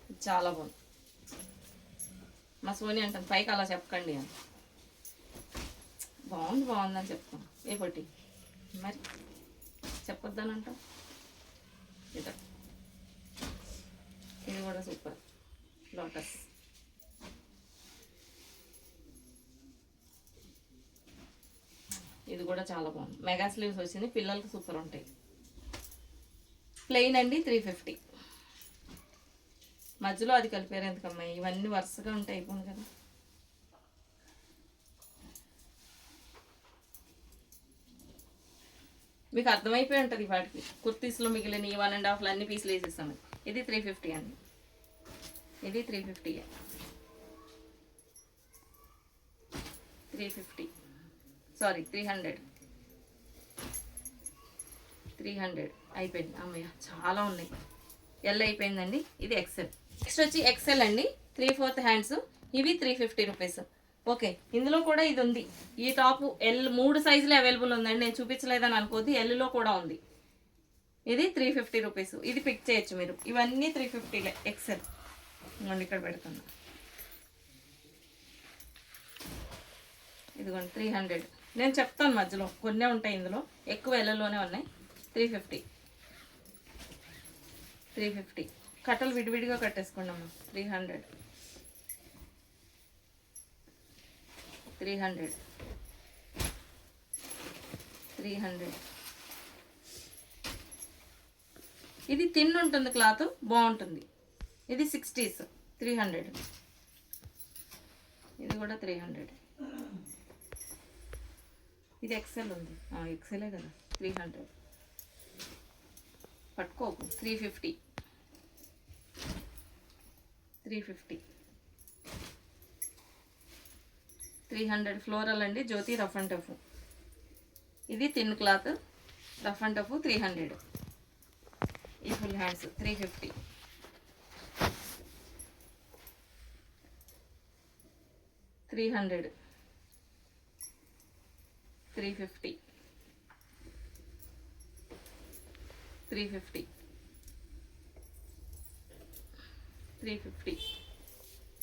ఇది చాలా బాగుంది. మా సోనీ అంటాను పైకి అలా చెప్పకండి అని. బాగుందని చెప్తాను. ఏ పొట్టి మరి చెప్పొద్దానంట. ఇది కూడా సూపర్ లోటస్. ఇది కూడా చాలా బాగుంది. మెగా స్లీవ్స్ వచ్చింది, పిల్లలకి సూపర్ ఉంటాయి. ప్లెయిన్ అండి 350. మధ్యలో అది కలిపారు ఎందుకమ్మా? ఇవన్నీ వరుసగా ఉంటాయి, అయిపోయింది కదా. మీకు అర్థమైపోయి ఉంటుంది వాటికి. కుర్తీస్లో మిగిలిన 1.5 అన్ని పీసులు వేసేస్తాను. ఇది 350 అండి. ఇది 350. 350 సారీ 300. 300 అయిపోయింది. అమ్మయ్య చాలా ఉన్నాయి. ఎల్ అయిపోయిందండి. ఇది ఎక్సెల్. నెక్స్ట్ వచ్చి ఎక్సెల్ అండి, 3/4 హ్యాండ్స్. ఇవి 350 రూపీస్. ఓకే, ఇందులో కూడా ఇది ఉంది. ఈ టాప్ ఎల్ 3 సైజులు అవైలబుల్ ఉందండి. నేను చూపించలేదని అనుకోద్ది, ఎల్లో కూడా ఉంది. ఇది 350 రూపీస్. ఇది పిక్ చేయొచ్చు మీరు. ఇవన్నీ 350 ఎక్సెల్. ఇదిగోండి ఇక్కడ పెడుతున్నా. ఇదిగోండి 300. నేను చెప్తాను మధ్యలో కొన్నే ఉంటాయి, ఇందులో ఎక్కువ ఎల్లోనే ఉన్నాయి. 350. కట్టలు విడివిడిగా కట్టేసుకోండి అమ్మా. 300. 300. ఇది థిన్ ఉంటుంది, క్లాత్ బాగుంటుంది. ఇది 60s. 300. ఇది కూడా 300. ఇది ఎక్సెల్ ఉంది, ఎక్సెలే కదా. 300 పట్టుకోకు. 350. 300 ఫ్లోరల్ అండి, జ్యోతి రఫ్ అండ్ టఫ్. ఇది thin cloth, rough and tough. 300. ఈ ఫుల్ హ్యాండ్స్ 350. 300. 350. 350. 350.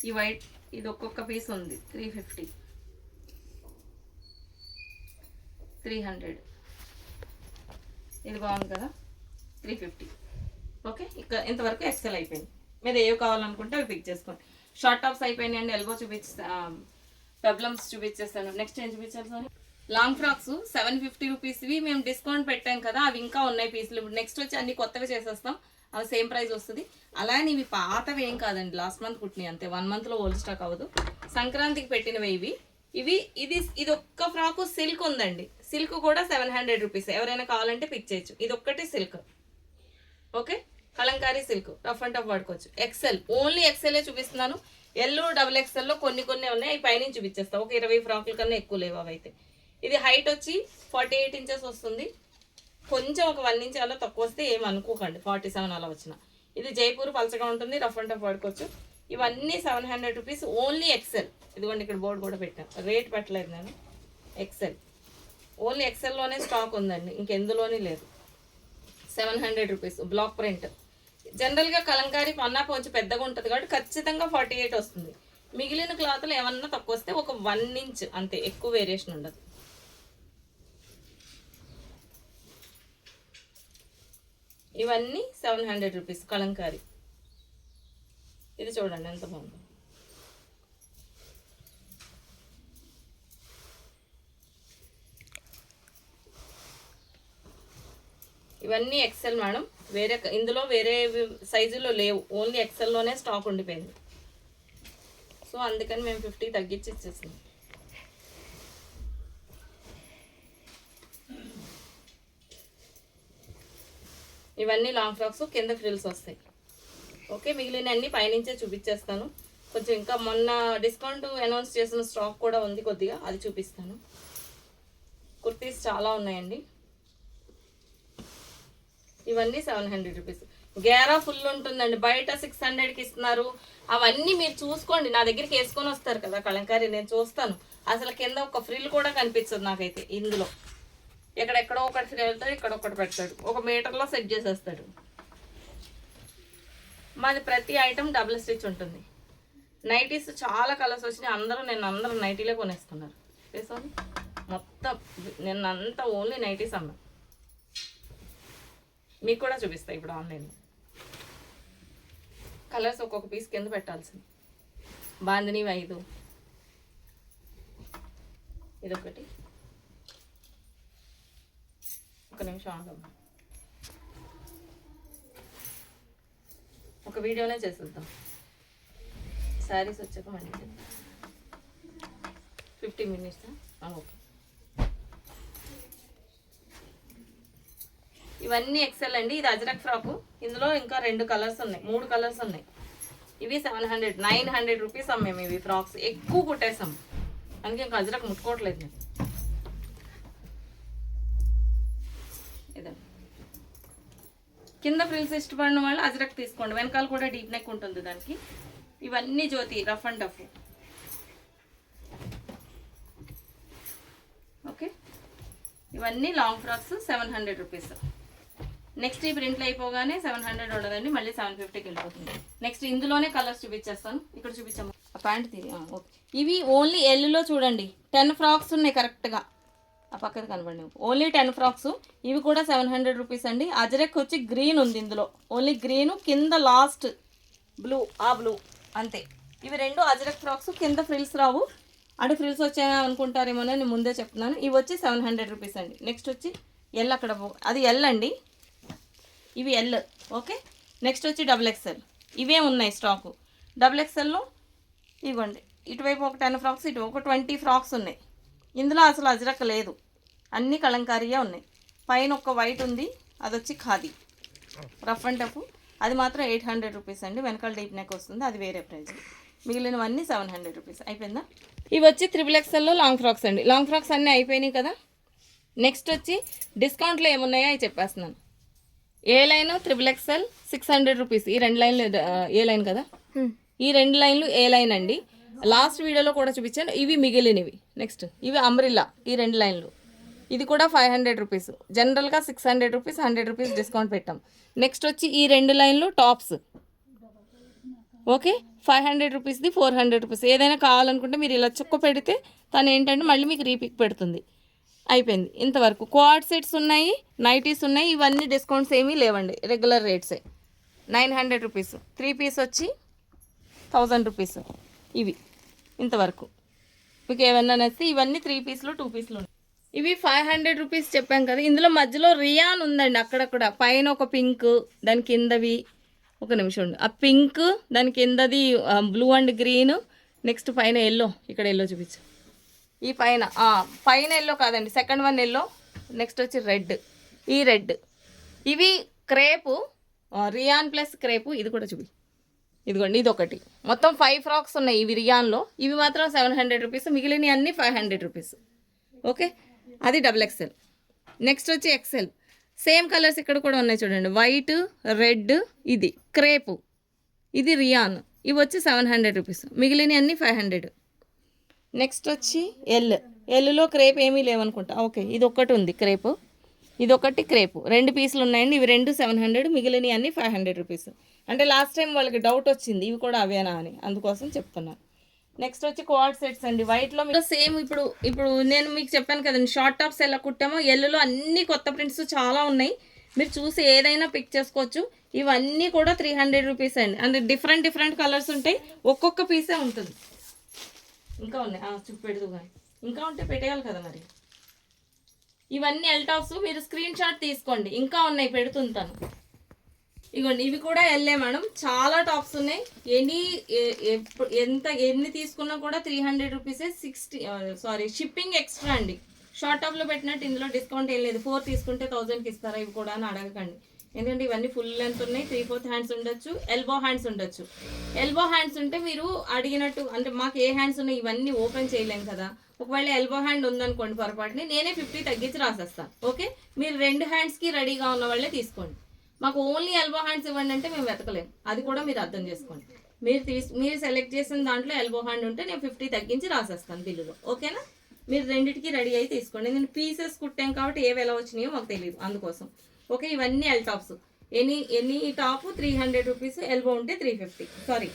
ఈ వైట్ ఇది ఒక్కొక్క పీస్ ఉంది. 350. 300. ఇది బాగుంది కదా. 350. ఓకే, ఇక ఇంతవరకు ఎక్సెల్ అయిపోయింది. మీరు ఏవి కావాలనుకుంటే అవి పిక్ చేసుకోండి. షార్ట్ టాప్స్ అయిపోయినాయి అండి. ఎల్బో పెబ్లమ్స్ చూపించేస్తాను. నెక్స్ట్ ఏం చూపించాలి సార్? లాంగ్ ఫ్రాక్స్ 750 రూపీస్వి మేము డిస్కౌంట్ పెట్టాం కదా, అవి ఇంకా ఉన్నాయి పీసులు. నెక్స్ట్ వచ్చి అన్ని కొత్తవి చేసేస్తాం, అవి సేమ్ ప్రైస్ వస్తుంది. అలానే ఇవి పాతవి ఏం కాదండి, లాస్ట్ మంత్ కుట్టినాయి అంతే. 1 మంత్లో ఓల్డ్ స్టాక్ అవ్వదు. సంక్రాంతికి పెట్టినవి ఇది ఒక్క ఫ్రాకు సిల్క్ ఉందండి. సిల్క్ కూడా 700 రూపీస్. ఎవరైనా కావాలంటే పిక్ చేయొచ్చు. ఇది ఒక్కటి silk. Okay, Kalamkari silk, rough and tough వాడుకోవచ్చు. ఎక్సెల్, ఓన్లీ ఎక్సెలే చూపిస్తున్నాను. ఎల్ XXL కొన్ని ఉన్నాయి, అవి పైనుంచి చూపించేస్తాను. ఒక 20 ఫ్రాకుల కన్నా ఎక్కువ లేవు అవి అయితే. ఇది హైట్ వచ్చి 48 ఇంచెస్ వస్తుంది. కొంచెం ఒక 1 ఇంచ్ అలా తక్కువ వస్తే ఏమనుకోకండి, 47 అలా వచ్చిన. ఇది జైపూర్ పలచగా ఉంటుంది, రఫ్ అండ్ టఫ్ వాడుకోవచ్చు. ఇవన్నీ 700 రూపీస్, ఓన్లీ ఎక్సెల్. ఇదిగోండి ఇక్కడ బోర్డు కూడా పెట్టాను, రేట్ పెట్టలేదు నేను. ఎక్సెల్, ఓన్లీ ఎక్సెల్లోనే స్టాక్ ఉందండి, ఇంకెందులోనే లేదు. 700 రూపీస్. Black print. జనరల్గా కలంకారీ పన్నా కొంచెం పెద్దగా ఉంటుంది కాబట్టి ఖచ్చితంగా 48 వస్తుంది. మిగిలిన క్లాత్లు ఏమన్నా తక్కువ వస్తే ఒక 1 ఇంచ్ అంతే, ఎక్కువ వేరియేషన్ ఉండదు. ఇవన్నీ 700 రూపీస్ కలంకారీ. ఇది చూడండి ఎంత బాగుంది. ఇవన్నీ ఎక్సెల్ మేడం. ఇందులో వేరే సైజులో లేవు, ఓన్లీ ఎక్సెల్లోనే స్టాక్ ఉండిపోయింది. సో అందుకని మేము 50 తగ్గించి ఇచ్చేసాం. ఇవన్నీ లాంగ్ ఫ్రాక్స్, కింద ఫ్రిల్స్ వస్తాయి. ఓకే, మిగిలిన అన్ని పైనుంచే చూపించేస్తాను. కొంచెం ఇంకా మొన్న డిస్కౌంట్ అనౌన్స్ చేసిన స్టాక్ కూడా ఉంది కొద్దిగా, అది చూపిస్తాను. కుర్తీస్ చాలా ఉన్నాయండి. ఇవన్నీ 700 రూపీస్. గేరా ఫుల్ ఉంటుందండి. బయట 600కి ఇస్తున్నారు. అవన్నీ మీరు చూసుకోండి. నా దగ్గరికి వేసుకొని వస్తారు కదా కలంకారీ, నేను చూస్తాను. అసలు కింద ఒక ఫ్రిల్ కూడా కనిపించదు నాకైతే ఇందులో. ఎక్కడెక్కడో ఒకటి ఫ్రిల్ వెళ్తాడు, ఇక్కడ ఒకటి పెడతాడు, 1 మీటర్లో సెట్ చేసేస్తాడు. మాది ప్రతి ఐటమ్ డబుల్ స్టిచ్ ఉంటుంది. నైటీస్ చాలా కలర్స్ వచ్చినాయి. అందరూ నైటీలే కొనేస్తున్నారు. వేసుకోండి మొత్తం. నిన్నంతా ఓన్లీ నైటీస్ అమ్మాను. మీకు కూడా చూపిస్తాయి ఇప్పుడు ఆన్లైన్లో. కలర్స్ ఒక్కొక్క పీస్ కింద పెట్టాల్సింది. బాందిని 5, ఇదొకటి. ఒక నిమిషం ఆగమ్మా, ఒక వీడియోనే చేసేద్దాం. శారీస్ వచ్చాక మళ్ళీ 15 మినిట్స్. ఓకే. ఇవన్నీ ఎక్సెల్ అండి. ఇది అజరక్ ఫ్రాకు. ఇందులో ఇంకా 2 కలర్స్ ఉన్నాయి, 3 కలర్స్ ఉన్నాయి. ఇవి 700, 900 రూపీస్ అమ్మాము. ఇవి ఫ్రాక్స్ ఎక్కువ కుట్టేసాం, అందుకే ఇంకా అజరక్ ముట్టుకోవట్లేదు నేను. ఇదండి, కింద ఫ్రిల్స్ ఇష్టపడిన వాళ్ళు అజరక్ తీసుకోండి. వెనకాల కూడా డీప్ నెక్ ఉంటుంది దానికి. ఇవన్నీ జ్యోతి రఫ్ అండ్ టఫ్. ఓకే, ఇవన్నీ లాంగ్ ఫ్రాక్స్ 700 రూపీస్. నెక్స్ట్ ఈ ప్రింట్లు అయిపోగానే 700 ఉండదండి, మళ్ళీ 750కి వెళ్ళిపోతుంది. నెక్స్ట్ ఇందులోనే కలర్స్ చూపించేస్తాను. ఇక్కడ చూపించాము. ఆ ప్యాంట్ తీరి. ఓకే, ఇవి ఓన్లీ ఎల్లులో చూడండి 10 ఫ్రాక్స్ ఉన్నాయి కరెక్ట్గా. ఆ పక్కది కనబడి ఓన్లీ 10 ఫ్రాక్స్. ఇవి కూడా 700 రూపీస్ అండి. అజరక్ వచ్చి గ్రీన్ ఉంది ఇందులో, ఓన్లీ గ్రీను. కింద లాస్ట్ బ్లూ, ఆ బ్లూ అంతే. ఇవి 2 అజరక్ ఫ్రాక్స్. కింద ఫ్రిల్స్ రావు. అంటే ఫ్రిల్స్ వచ్చాయని అనుకుంటారేమో, నేను ముందే చెప్తున్నాను. ఇవి వచ్చి 700 రూపీస్ అండి. నెక్స్ట్ వచ్చి ఎల్, అక్కడ అది ఎల్ అండి, ఇవి ఎల్. ఓకే, నెక్స్ట్ వచ్చి XXL. ఇవే ఉన్నాయి స్టాకు. XXLలో ఇవ్వండి. ఇటువైపు ఒక 10 ఫ్రాక్స్, ఇటు ఒక 20 ఫ్రాక్స్ ఉన్నాయి. ఇందులో అసలు అజరక్ లేదు, అన్నీ కలంకారీయే ఉన్నాయి. పైన ఒక వైట్ ఉంది, అది వచ్చి ఖాదీ రఫ్ అండ్ టఫ్. అది మాత్రం 800 రూపీస్ అండి. వెనకాల డీప్ నెక్ వస్తుంది, అది వేరే ప్రైస్. మిగిలినవన్నీ 700 రూపీస్. అయిపోయిందా? ఇవి వచ్చి XXLలో లాంగ్ ఫ్రాక్స్ అండి. లాంగ్ ఫ్రాక్స్ అన్నీ అయిపోయినాయి కదా. నెక్స్ట్ వచ్చి డిస్కౌంట్లో ఏమున్నాయో అవి చెప్పేస్తున్నాను. ఏ లైన్ XXL 600 రూపీస్. ఈ 2 లైన్లు ఏ లైన్ కదా, ఈ 2 లైన్లు ఏ లైన్ అండి. లాస్ట్ వీడియోలో కూడా చూపించాను. ఇవి మిగిలినవి. నెక్స్ట్ ఇవి అంబ్రిల్లా, ఈ 2 లైన్లు. ఇది కూడా 500 రూపీస్. జనరల్గా 600 రూపీస్, 100 రూపీస్ డిస్కౌంట్ పెట్టాం. నెక్స్ట్ వచ్చి ఈ 2 లైన్లు టాప్స్. Okay, 500 రూపీస్ది 400 rupees. ఏదైనా కావాలనుకుంటే మీరు ఇలా చుక్క పెడితే తను ఏంటంటే మళ్ళీ మీకు రీపిక్ పెడుతుంది. అయిపోయింది ఇంతవరకు. క్వాడ్ సెట్స్ ఉన్నాయి, నైటీస్ ఉన్నాయి. ఇవన్నీ డిస్కౌంట్స్ ఏమీ లేవండి, రెగ్యులర్ రేట్సే. 900 రూపీస్. 3 పీస్ వచ్చి 1000 రూపీస్. ఇవి ఇంతవరకు. మీకు ఏమన్నా నచ్చితే ఇవన్నీ 3 పీస్లు 2 పీస్లు ఉన్నాయి. ఇవి 500 రూపీస్ చెప్పాం కదా. ఇందులో మధ్యలో రియాన్ ఉందండి అక్కడక్కడ. పైన ఒక పింక్, దాని కిందవి ఒక నిమిషం ఉండి ఆ పింక్, దాని కిందది బ్లూ అండ్ గ్రీన్. నెక్స్ట్ పైన ఎల్లో, ఇక్కడ ఎల్లో చూపించు. ఈ పైన పైన ఎల్లో కాదండి, సెకండ్ వన్ ఎల్లో. నెక్స్ట్ వచ్చి రెడ్, ఈ రెడ్. ఇవి క్రేపు, రియాన్ ప్లస్ క్రేపు. ఇది కూడా చూపి. ఇదిగోండి, ఇది ఒకటి. మొత్తం 5 ఫ్రాక్స్ ఉన్నాయి ఇవి రియాన్లో. ఇవి మాత్రం 700 రూపీస్. మిగిలినవి అన్నీ 500 రూపీస్. ఓకే, అది XXL. నెక్స్ట్ వచ్చి XL. సేమ్ కలర్స్ ఇక్కడ కూడా ఉన్నాయి చూడండి, వైట్, రెడ్. ఇది క్రేపు, ఇది రియాన్. ఇవి వచ్చి 700 రూపీస్. మిగిలినవి అన్నీ 500. నెక్స్ట్ వచ్చి ఎల్లో క్రేప్ ఏమీ లేవనుకుంటా. ఓకే, ఇది ఒకటి ఉంది క్రేపు, ఇది ఒకటి క్రేపు. 2 పీసులు ఉన్నాయండి. ఇవి 2 700. మిగిలినవి అన్నీ 500 రూపీస్. అంటే లాస్ట్ టైం వాళ్ళకి డౌట్ వచ్చింది ఇవి కూడా అవేనా అని, అందుకోసం చెప్తున్నాను. నెక్స్ట్ వచ్చి క్వాడ్ సెట్స్ అండి. వైట్లో మీరు సేమ్ ఇప్పుడు నేను మీకు చెప్పాను కదండి షార్ట్ టాప్స్ ఎలా కుట్టామో. ఎల్లులో అన్ని కొత్త ప్రింట్స్ చాలా ఉన్నాయి, మీరు చూసి ఏదైనా పిక్ చేసుకోవచ్చు. ఇవన్నీ కూడా 300 రూపీస్ అండి. అంటే డిఫరెంట్ కలర్స్ ఉంటాయి, ఒక్కొక్క పీసే ఉంటుంది. ఇంకా ఉన్నాయి, చూపెడదు కానీ ఇంకా ఉంటే పెట్టేయాలి కదా మరి. ఇవన్నీ ఎల్ టాప్స్, మీరు స్క్రీన్ షాట్ తీసుకోండి. ఇంకా ఉన్నాయి, పెడుతుంటాను. ఇగోండి, ఇవి కూడా ఎల్లే మేడం. చాలా టాప్స్ ఉన్నాయి. ఎన్ని తీసుకున్నా కూడా 300 రూపీసే. షిప్పింగ్ ఎక్స్ట్రా అండి. షార్ట్ టాప్లో పెట్టినట్టు ఇందులో డిస్కౌంట్ ఏం లేదు. 4 తీసుకుంటే 1000కి ఇస్తారా ఇవి కూడా అని అడగకండి. ఎందుకంటే ఇవన్నీ ఫుల్ లెంత్ ఉన్నాయి. 3/4 హ్యాండ్స్ ఉండొచ్చు, ఎల్బో హ్యాండ్స్ ఉండొచ్చు. ఎల్బో హ్యాండ్స్ ఉంటే మీరు అడిగినట్టు అంటే మాకు ఏ హ్యాండ్స్ ఉన్నాయి ఇవన్నీ ఓపెన్ చేయలేం కదా. ఒకవేళ ఎల్బో హ్యాండ్ ఉందనుకోండి పొరపాటుని నేనే 50 తగ్గించి రాసేస్తాను. ఓకే, మీరు 2 హ్యాండ్స్కి రెడీగా ఉన్న వాళ్ళే తీసుకోండి. మాకు ఓన్లీ ఎల్బో హ్యాండ్స్ ఇవ్వండి అంటే మేము వెతకలేము, అది కూడా మీరు అర్థం చేసుకోండి. మీరు సెలెక్ట్ చేసిన దాంట్లో ఎల్బో హ్యాండ్ ఉంటే నేను 50 తగ్గించి రాసేస్తాను బిల్లులో. ఓకేనా, మీరు రెండింటికి రెడీ అయ్యి తీసుకోండి. నేను పీసెస్ కుట్టాం కాబట్టి ఏవి ఎలా వచ్చినాయో మాకు తెలియదు అందుకోసం. ఓకే, ఇవన్నీ L tops. Any top 300 rupees, elbow ఉంటే 350.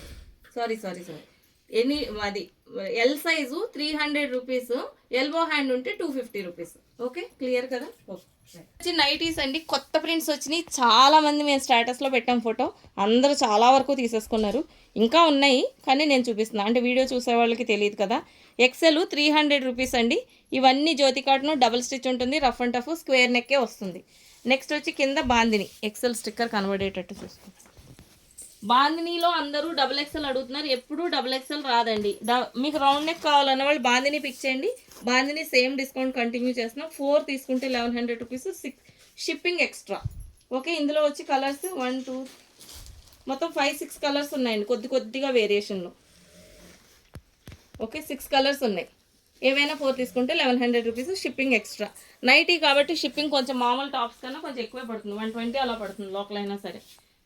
సారీ ఎనీ అది L size 300 rupees, elbow hand ఉంటే 250 రూపీస్. ఓకే, క్లియర్ కదా. ఓకే, నైటీస్ అండి, కొత్త ప్రింట్స్ వచ్చినాయి. చాలా మంది మేము స్టేటస్లో పెట్టాం ఫోటో, అందరూ చాలా వరకు తీసేసుకున్నారు. ఇంకా ఉన్నాయి కానీ నేను చూపిస్తున్నాను, అంటే వీడియో చూసే వాళ్ళకి తెలియదు కదా. ఎక్సెల్ 300 రూపీస్ అండి. ఇవన్నీ జ్యోతి కాటన్, డబుల్ స్టిచ్ ఉంటుంది, రఫ్ అండ్ టఫ్, స్క్వేర్ నెక్కే వస్తుంది. నెక్స్ట్ వచ్చి కింద బాందిని, ఎక్సెల్ స్టిక్కర్ కనబడేటట్టు చూసుకో. బాందినీలో అందరూ డబుల్ ఎక్సెల్ అడుగుతున్నారు, ఎప్పుడూ డబుల్ ఎక్సెల్ రాదండి. మీకు రౌండ్ నెక్ కావాలన్న వాళ్ళు బాందిని పిక్ చేయండి. బాందిని సేమ్ డిస్కౌంట్ కంటిన్యూ చేస్తున్నాం. 4 తీసుకుంటే 1100 రూపీస్, 6 షిప్పింగ్ ఎక్స్ట్రా. ఓకే, ఇందులో వచ్చి కలర్స్ 1 2 మొత్తం 5-6 కలర్స్ ఉన్నాయండి, కొద్దిగా వేరియేషన్లో. ఓకే, 6 కలర్స్ ఉన్నాయి. ఏవైనా 4 తీసుకుంటే 1100 రూపీస్, షిప్పింగ్ ఎక్స్ట్రా. నైటీ కాబట్టి షిప్పింగ్ కొంచెం మామూలు టాప్స్ కన్నా కొంచెం ఎక్కువే పడుతుంది, 120 అలా పడుతుంది లోకల్ అయినా సరే.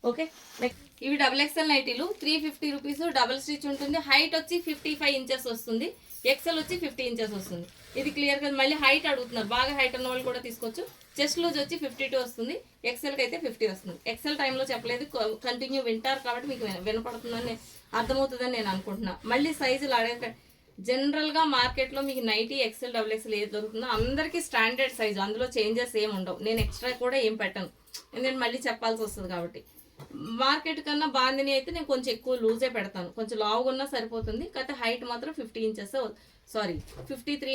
ఓకే, నెక్స్ట్ ఇవి డబుల్ ఎక్సెల్ నైటీలు 350 రూపీస్, డబుల్ స్టిచ్ ఉంటుంది. హైట్ వచ్చి 55 ఇంచెస్ వస్తుంది, ఎక్సెల్ వచ్చి 50 ఇంచెస్ వస్తుంది. ఇది క్లియర్ కదా. మళ్ళీ హైట్ అడుగుతున్నారు, బాగా హైట్ ఉన్న వాళ్ళు కూడా తీసుకోవచ్చు. చెస్ట్ లూజ్ వచ్చి 52 వస్తుంది, ఎక్సెల్కి అయితే 50 వస్తుంది. ఎక్సెల్ టైంలో చెప్పలేదు, కంటిన్యూ వింటారు కాబట్టి మీకు వినపడుతుందని అర్థమవుతుందని నేను అనుకుంటున్నా. మళ్ళీ సైజులు అడగ జనరల్గా మార్కెట్లో మీకు నైటీ ఎక్సెల్ డబుల్ ఎక్సెల్ ఏది దొరుకుతుందో అందరికీ స్టాండర్డ్ సైజు, అందులో చేంజెస్ ఏమి ఉండవు. నేను ఎక్స్ట్రా కూడా ఏం పెట్టను, ఎందుకంటే మళ్ళీ చెప్పాల్సి వస్తుంది కాబట్టి. మార్కెట్ కన్నా బాందిని అయితే నేను కొంచెం ఎక్కువ లూజే పెడతాను, కొంచెం లావుగా ఉన్నా సరిపోతుంది. కాకపోతే హైట్ మాత్రం 53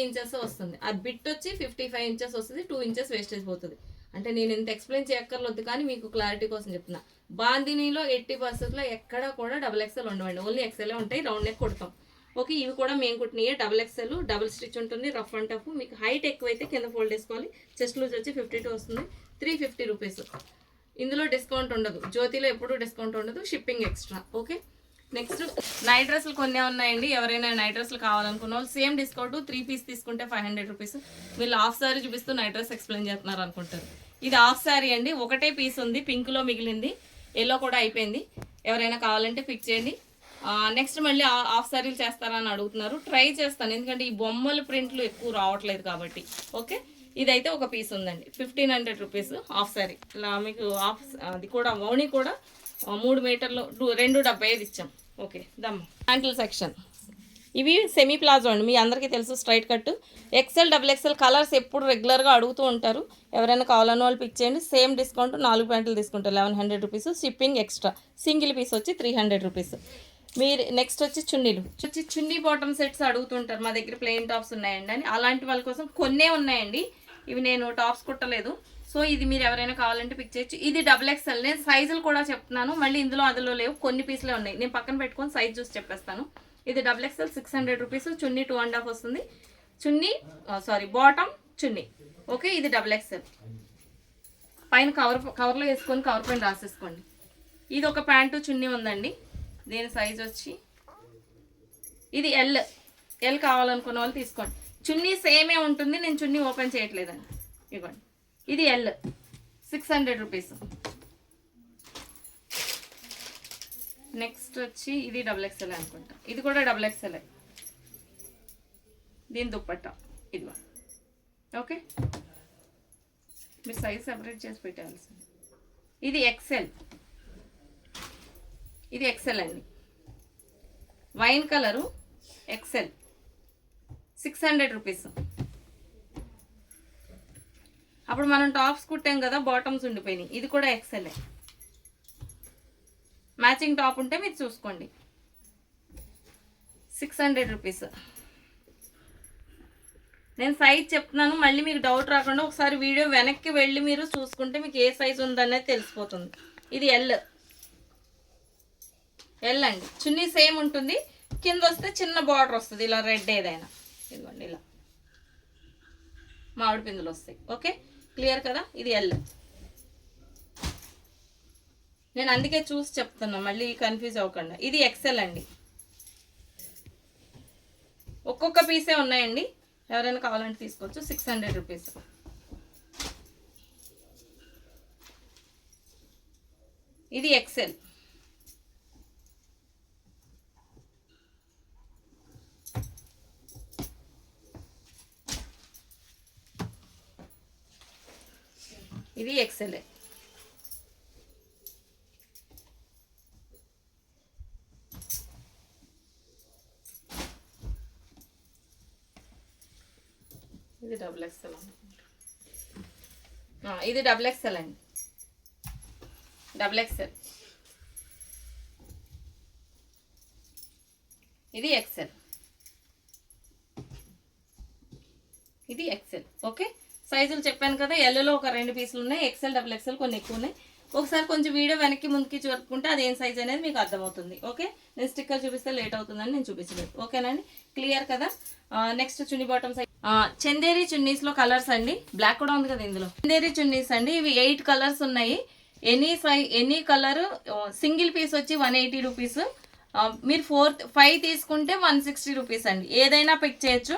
ఇంచెస్ వస్తుంది. ఆ బిట్ వచ్చి 55 ఇంచెస్ వస్తుంది, 2 ఇంచెస్ వేస్టేజ్ పోతుంది. అంటే నేను ఇంత ఎక్స్ప్లెయిన్ చేయక్కర్లేదు కానీ మీకు క్లారిటీ కోసం చెప్తున్నా. బాందినీలో 80% ఎక్కడ కూడా డబుల్ ఎక్సెల్ ఉండవండి, ఓన్లీ ఎక్సెల్ ఉంటాయి, రౌండ్ నెక్ కొడతాం. ఓకే, ఇవి కూడా మేము కుట్టినాయే, డబుల్ ఎక్సెల్, డబుల్ స్టిచ్ ఉంటుంది, రఫ్ అండ్ టఫ్. మీకు హైట్ ఎక్కువైతే కింద ఫోల్డ్ వేసుకోవాలి. చెస్ట్ లూజ్ వచ్చి 52 వస్తుంది, 350 రూపీస్. ఇందులో డిస్కౌంట్ ఉండదు, జ్యోతిలో ఎప్పుడూ డిస్కౌంట్ ఉండదు, shipping extra. Okay, next night డ్రెస్సులు కొన్ని ఉన్నాయండి. ఎవరైనా నైట్ డ్రెస్సులు కావాలనుకున్న వాళ్ళు సేమ్ డిస్కౌంట్, 3 పీస్ తీసుకుంటే 500 రూపీస్. వీళ్ళు హాఫ్ సారీ చూపిస్తూ నైట్ డ్రెస్ ఎక్స్ప్లెయిన్ చేస్తున్నారు అనుకుంటారు. ఇది హాఫ్ సారీ అండి, ఒకటే పీస్ ఉంది, పింక్లో మిగిలింది, ఎల్లో కూడా అయిపోయింది. ఎవరైనా కావాలంటే పిక్ చేయండి. నెక్స్ట్ మళ్ళీ హాఫ్ సారీలు చేస్తారని అడుగుతున్నారు, ట్రై చేస్తాను ఎందుకంటే ఈ బొమ్మల ప్రింట్లు ఎక్కువ రావట్లేదు కాబట్టి. ఓకే, ఇదైతే ఒక పీస్ ఉందండి, 1500 రూపీస్ హాఫ్ సారీ. ఇలా మీకు హాఫ్ అది కూడా ఓణి కూడా 3 మీటర్లు 275 ఇచ్చాం. ఓకే, దమ్ ప్యాంట్లు సెక్షన్. ఇవి సెమీ ప్లాజో అండి, మీ అందరికీ తెలుసు, straight cut. XL double XL colours ఎప్పుడు రెగ్యులర్గా అడుగుతూ ఉంటారు. ఎవరైనా కావాలన్న వాళ్ళు పిక్ చేయండి. సేమ్ డిస్కౌంట్, 4 ప్యాంట్లు తీసుకుంటారు 1100 rupees, shipping extra. Single piece వచ్చి 300 రూపీస్. మీరు నెక్స్ట్ వచ్చి చున్నీలు వచ్చి చున్నీ బాటమ్ సెట్స్ అడుగుతుంటారు, మా దగ్గర ప్లెయిన్ టాప్స్ ఉన్నాయండి అని. అలాంటి వాళ్ళ కోసం కొన్నే ఉన్నాయండి, ఇవి నేను టాప్స్ కుట్టలేదు. సో ఇది మీరు ఎవరైనా కావాలంటే పిక్ చేయొచ్చు. ఇది డబుల్ ఎక్స్ఎల్, నేను సైజులు కూడా చెప్తున్నాను, మళ్ళీ ఇందులో అందులో లేవు, కొన్ని పీసులే ఉన్నాయి. నేను పక్కన పెట్టుకొని సైజ్ చూసి చెప్పేస్తాను. ఇది డబుల్ ఎక్స్ఎల్ 600 రూపీస్, చున్నీ 2.5 వస్తుంది, చున్నీ బాటమ్ చున్నీ. ఓకే, ఇది డబుల్ ఎక్స్ఎల్. పైన కవర్లో వేసుకొని కవర్ పైన రాసేసుకోండి. ఇది ఒక ప్యాంటు చున్నీ ఉందండి, దీని సైజ్ వచ్చి ఇది ఎల్ కావాలనుకున్న వాళ్ళు తీసుకోండి. చున్నీ సేమే ఉంటుంది, నేను చున్నీ ఓపెన్ చేయట్లేదండి, ఇవ్వండి. ఇది ఎల్ 600 రూపీస్. నెక్స్ట్ వచ్చి ఇది డబుల్ ఎక్స్ఎల్ అనుకుంటా, ఇది కూడా డబుల్ ఎక్స్ఎల్. దీని దుప్పట్టా ఇదిగో. ఓకే, మీరు సైజ్ సెపరేట్ చేసి పెట్టాల్సింది. ఇది ఎక్స్ఎల్, ఇది ఎక్సెల్ అండి, వైన్ కలరు ఎక్సెల్ 600 రూపీస్. అప్పుడు మనం టాప్స్ కుట్టాం కదా, బాటమ్స్ ఉండిపోయినాయి. ఇది కూడా ఎక్సెల్, మ్యాచింగ్ టాప్ ఉంటే మీరు చూసుకోండి. 600 రూపీస్. నేను సైజ్ చెప్తున్నాను, మళ్ళీ మీకు డౌట్ రాకుండా ఒకసారి వీడియో వెనక్కి వెళ్ళి మీరు చూసుకుంటే మీకు ఏ సైజ్ ఉందనేది తెలిసిపోతుంది. ఇది ఎల్ అండి, చున్నీ సేమ్ ఉంటుంది, కింద వస్తే చిన్న బార్డర్ వస్తుంది, ఇలా రెడ్ ఏదైనా ఇదిగోండి, ఇలా మామిడి పిందులు వస్తాయి. ఓకే, క్లియర్ కదా. ఇది ఎల్. నేను అందుకే చూసి చెప్తున్నా, మళ్ళీ కన్ఫ్యూజ్ అవ్వకుండా. ఇది ఎక్సెల్ అండి, ఒక్కొక్క పీసే ఉన్నాయండి, ఎవరైనా కావాలంటే తీసుకోవచ్చు. 600 రూపీస్. ఇది ఎక్సెల్. ఇది ఎక్సెల్. ఇది డబుల్ ఎక్సెల్. ఇది డబుల్ ఎక్సెల్ అండి, డబుల్ ఎక్సెల్. ఇది ఎక్సెల్, ఇది ఎక్సెల్. ఓకే, సైజులు చెప్పాను కదా. ఎల్లులో ఒక 2 పీసులు ఉన్నాయి, ఎక్సెల్ డబుల్ ఎక్సెల్ కొన్ని ఎక్కువ ఉన్నాయి. ఒకసారి కొంచెం వీడియో వెనక్కి ముందుకి చూరుకుంటే అది ఏం సైజ్ అనేది మీకు అర్థమవుతుంది. ఓకే, నేను స్టిక్కర్ చూపిస్తే లేట్ అవుతుందని నేను చూపించలేదు. ఓకేనండి, క్లియర్ కదా. నెక్స్ట్ చున్నీ బాటమ్ సైజ్. చందేరి చున్నీస్లో కలర్స్ అండి, బ్లాక్ కూడా ఉంది కదా ఇందులో. చందేరి చున్నీస్ అండి, ఇవి 8 కలర్స్ ఉన్నాయి. ఎనీ కలర్ సింగిల్ పీస్ వచ్చి 180 రూపీస్. మీరు 5 తీసుకుంటే 160 రూపీస్ అండి. ఏదైనా పిక్ చేయొచ్చు,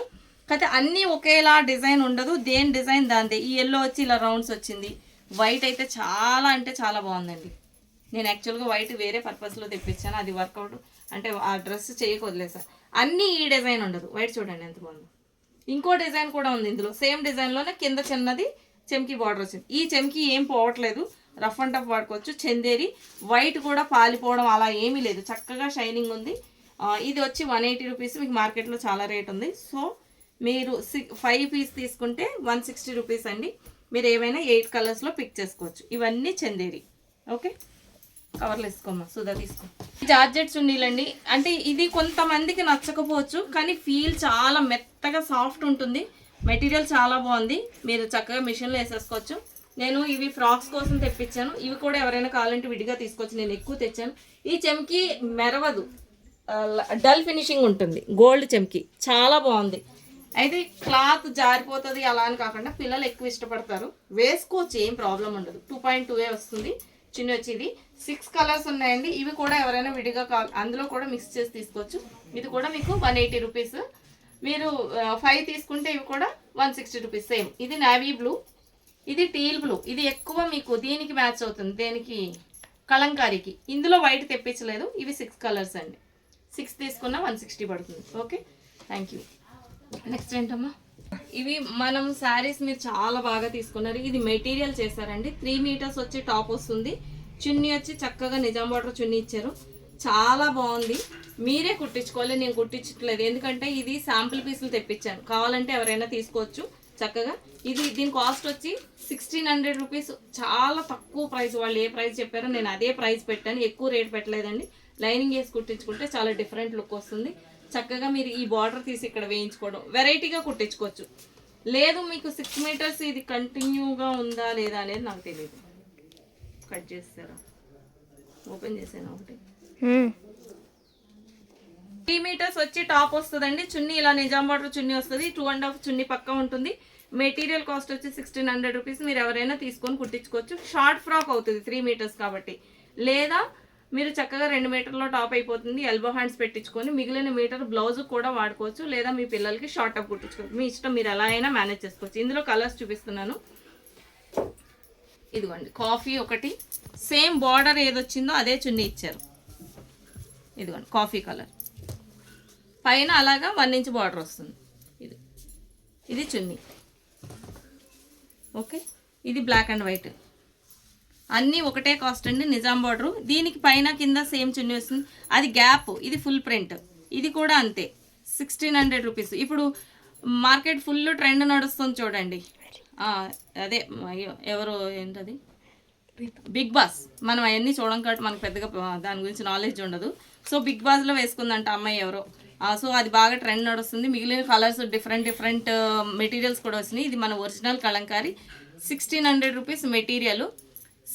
కాకపోతే అన్నీ ఒకేలా డిజైన్ ఉండదు, దేని డిజైన్ దాందే. ఈ ఎల్లో వచ్చి ఇలా రౌండ్స్ వచ్చింది. వైట్ అయితే చాలా అంటే చాలా బాగుందండి. నేను యాక్చువల్గా వైట్ వేరే పర్పస్లో తెప్పించాను, అది వర్కౌట్ అంటే ఆ డ్రెస్ చేయకొదిలేసాను. అన్నీ ఈ డిజైన్ ఉండదు. వైట్ చూడండి ఎంత బాగుంది. ఇంకో డిజైన్ కూడా ఉంది ఇందులో, సేమ్ డిజైన్లోనే కింద చిన్నది చెమ్కీ బార్డర్ వచ్చింది. ఈ చెమ్కీ ఏం పోవట్లేదు, రఫ్ అండ్ టఫ్ వాడుకోవచ్చు. చందేరి వైట్ కూడా పాలిపోవడం అలా ఏమీ లేదు, చక్కగా షైనింగ్ ఉంది. ఇది వచ్చి 180 రూపీస్. మీకు మార్కెట్లో చాలా రేట్ ఉంది. సో మీరు 5 పీస్ తీసుకుంటే 160 రూపీస్ అండి. మీరు ఏమైనా 8 కలర్స్లో పిక్ చేసుకోవచ్చు. ఇవన్నీ చందేరి. ఓకే, కవర్లు వేసుకోమ్మా, సుధా తీసుకో. జార్జెట్ చున్నీలండి, అంటే ఇది కొంతమందికి నచ్చకపోవచ్చు, కానీ ఫీల్ చాలా మెత్తగా సాఫ్ట్ ఉంటుంది. మెటీరియల్ చాలా బాగుంది, మీరు చక్కగా మిషన్లో వేసేసుకోవచ్చు. నేను ఇవి ఫ్రాక్స్ కోసం తెప్పించాను. ఇవి కూడా ఎవరైనా కావాలంటే విడిగా తీసుకోవచ్చు, నేను ఎక్కువ తెచ్చాను. ఈ చెమ్కి మెరవదు, డల్ ఫినిషింగ్ ఉంటుంది, గోల్డ్ చెమ్కి చాలా బాగుంది. అయితే క్లాత్ జారిపోతుంది అలా అని కాకుండా పిల్లలు ఎక్కువ ఇష్టపడతారు, వేసుకోవచ్చు, ఏం ప్రాబ్లం ఉండదు. 2.2 వస్తుంది చిన్న వచ్చి. ఇది 6 కలర్స్ ఉన్నాయండి. ఇవి కూడా ఎవరైనా విడిగా అందులో కూడా మిక్స్ చేసి తీసుకోవచ్చు. ఇది కూడా మీకు 180 రూపీస్. మీరు 5 తీసుకుంటే ఇవి కూడా 160 రూపీస్ సేమ్. ఇది నావీ బ్లూ, ఇది టీల్ బ్లూ. ఇది ఎక్కువ మీకు దీనికి మ్యాచ్ అవుతుంది, దేనికి, కలంకారీకి. ఇందులో వైట్ తెప్పించలేదు. ఇవి 6 కలర్స్ అండి. 6 తీసుకున్నా 160 పడుతుంది. Okay, thank you. నెక్స్ట్ ఏంటమ్మా, ఇవి మనం శారీస్ మీరు చాలా బాగా తీసుకున్నారు. ఇది మెటీరియల్ చేశారండి. 3 మీటర్స్ వచ్చి టాప్ వస్తుంది. చున్నీ వచ్చి చక్కగా నిజాం బార్డర్ చున్నీ ఇచ్చారు, చాలా బాగుంది. మీరే కుట్టించుకోవాలి, నేను కుట్టించట్లేదు, ఎందుకంటే ఇది శాంపుల్ పీసులు తెప్పించాను. కావాలంటే ఎవరైనా తీసుకోవచ్చు చక్కగా. దీని కాస్ట్ వచ్చి 1600 రూపీస్. చాలా తక్కువ ప్రైస్, వాళ్ళు ఏ ప్రైస్ చెప్పారో నేను అదే ప్రైస్ పెట్టాను, ఎక్కువ రేట్ పెట్టలేదండి. లైనింగ్ వేసి కుట్టించుకుంటే చాలా డిఫరెంట్ లుక్ వస్తుంది. చక్కగా మీరు ఈ బార్డర్ తీసి ఇక్కడ వేయించుకోవడం, వెరైటీగా కుట్టించుకోవచ్చు. లేదు మీకు 6 మీటర్స్ ఇది కంటిన్యూగా ఉందా లేదా అనేది నాకు తెలియదు. కట్ చేస్తారా, ఓపెన్ చేసాను ఒకటి. 3 మీటర్స్ వచ్చి టాప్ వస్తుందండి. చున్నీ ఇలా నిజాం బార్డర్ చున్నీ వస్తుంది, 2.5 చున్నీ పక్కా ఉంటుంది. మెటీరియల్ కాస్ట్ వచ్చి 1600 రూపీస్. మీరు ఎవరైనా తీసుకొని కుట్టించుకోవచ్చు. షార్ట్ ఫ్రాక్ అవుతుంది 3 మీటర్స్ కాబట్టి. లేదా మీరు చక్కగా 2 మీటర్లో టాప్ అయిపోతుంది, ఎల్బో హ్యాండ్స్ పెట్టించుకొని మిగిలిన మీటర్ బ్లౌజ్ కూడా వాడుకోవచ్చు. లేదా మీ పిల్లలకి షార్ట్ టాప్ కుట్టించుకోవచ్చు, మీ ఇష్టం, మీరు ఎలా అయినా మేనేజ్ చేసుకోవచ్చు. ఇందులో కలర్స్ చూపిస్తున్నాను. ఇదిగోండి, కాఫీ ఒకటి, సేమ్ బార్డర్ ఏదొచ్చిందో అదే చున్నీ ఇచ్చారు. ఇదిగోండి కాఫీ కలర్, పైన అలాగా 1 ఇంచ్ బార్డర్ వస్తుంది. ఇది చున్నీ. ఓకే, ఇది బ్లాక్ అండ్ వైట్. అన్నీ ఒకటే కాస్ట్ అండి, నిజాం బార్డరు. దీనికి పైన కింద సేమ్ చున్నీ వస్తుంది, అది గ్యాప్. ఇది ఫుల్ ప్రింట్, ఇది కూడా అంతే 1600 రూపీస్. ఇప్పుడు మార్కెట్ ఫుల్ ట్రెండ్ నడుస్తుంది చూడండి, అదే ఎవరు ఏంటది, బిగ్ బాస్. మనం అవన్నీ చూడం కాబట్టి మనకు పెద్దగా దాని గురించి నాలెడ్జ్ ఉండదు. సో బిగ్ బాస్లో వేసుకుందంట అమ్మాయి ఎవరో. సో అది బాగా ట్రెండ్ నడుస్తుంది. మిగిలిన కలర్స్ డిఫరెంట్ మెటీరియల్స్ కూడా వస్తున్నాయి. ఇది మన original Kalamkari, 1600 rupees material.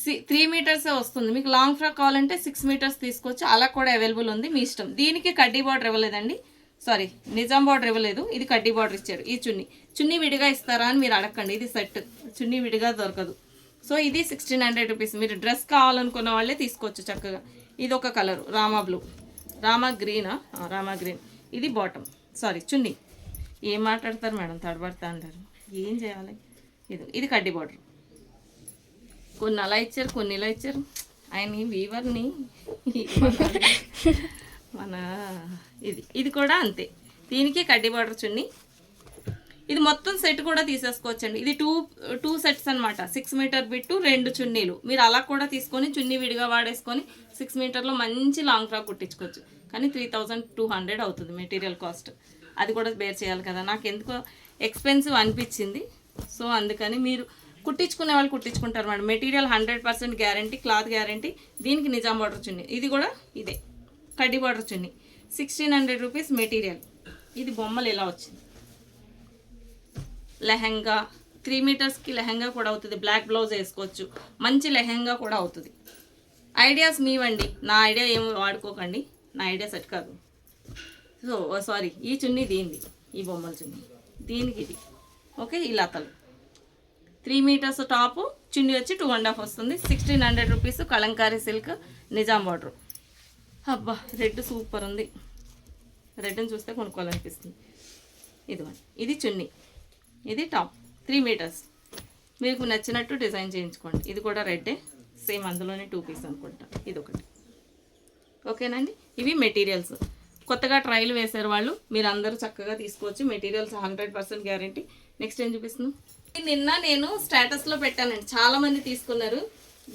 3 metres వస్తుంది. మీకు లాంగ్ ఫ్రాక్ కావాలంటే 6 మీటర్స్ తీసుకోవచ్చు, అలా కూడా అవైలబుల్ ఉంది, మీ ఇష్టం. దీనికి కడ్డీ బార్డర్ ఇవ్వలేదండి, సారీ నిజాం బార్డర్ ఇవ్వలేదు, ఇది కడ్డీ బార్డర్ ఇచ్చారు. ఈ చున్నీ విడిగా ఇస్తారా అని మీరు అడగండి, ఇది సెట్, చున్నీ విడిగా దొరకదు. సో ఇది 1600 రూపీస్. మీరు డ్రెస్ కావాలనుకున్న వాళ్ళే తీసుకోవచ్చు చక్కగా. ఇది ఒక కలరు రామా బ్లూ, రామా గ్రీనా, రామా గ్రీన్. ఇది బాటమ్, సారీ చున్నీ. ఏం మాట్లాడతారు మేడం, తడబడతా అంటారు, ఏం చేయాలి. ఇది కడ్డీ బార్డర్. కొన్ని అలా ఇచ్చారు, కొన్ని ఇలా ఇచ్చారు. ఆయన వీవర్ని మన ఇది కూడా అంతే. దీనికి కడ్డీ బార్డర్ చున్నీ. ఇది మొత్తం సెట్ కూడా తీసేసుకోవచ్చండి. ఇది టూ సెట్స్ అనమాట. 6 మీటర్ బిట్టు 2 చున్నీలు. మీరు అలా కూడా తీసుకొని చున్నీ విడిగా వాడేసుకొని 6 మీటర్లో మంచి లాంగ్ ఫ్రాక్ కుట్టించుకోవచ్చు. కానీ 3200 అవుతుంది మెటీరియల్ కాస్ట్. అది కూడా బేర్ చేయాలి కదా. నాకు ఎందుకో ఎక్స్పెన్సివ్ అనిపించింది. సో అందుకని మీరు కుట్టించుకునే వాళ్ళు కుట్టించుకుంటారు madam. Material 100% guarantee, cloth guarantee. దీనికి నిజాం బార్డర్ చున్నీ. ఇది కూడా ఇదే కడ్డీ బార్డర్ చున్నీ. 1600 రూపీస్ మెటీరియల్. ఇది బొమ్మలు ఎలా వచ్చింది. లెహంగా 3 మీటర్స్కి లెహంగా కూడా అవుతుంది. బ్లాక్ బ్లౌజ్ వేసుకోవచ్చు, మంచి లెహంగా కూడా అవుతుంది. ఐడియాస్ మీవండి, నా ఐడియా ఏమి వాడుకోకండి. నా ఐడియా సెట్ కాదు. సో సారీ, ఈ చున్నీ దీనిది, ఈ బొమ్మల చున్నీ దీనికి ఇది. ఓకే, ఈ లతలు 3 మీటర్స్ టాపు, చున్నీ వచ్చి 2.5 వస్తుంది. 1600 rupees. Kalamkari silk Nizam border. అబ్బా రెడ్ సూపర్ ఉంది. రెడ్ని చూస్తే కొనుక్కోవాలనిపిస్తుంది. ఇదిగోండి, ఇది చున్నీ, ఇది టాప్ 3 మీటర్స్. మీకు నచ్చినట్టు డిజైన్ చేయించుకోండి. ఇది కూడా రెడ్డే, సేమ్ అందులోనే 2 పీస్ అనుకుంటా. ఇది ఒకటి. ఓకేనండి, ఇవి మెటీరియల్స్. కొత్తగా ట్రయల్ వేసారు వాళ్ళు, మీరు అందరూ చక్కగా తీసుకోవచ్చు. Materials 100% guarantee. నెక్స్ట్ ఏం చూపిస్తున్నాం. నిన్న నేను స్టేటస్లో పెట్టానండి, చాలామంది తీసుకున్నారు.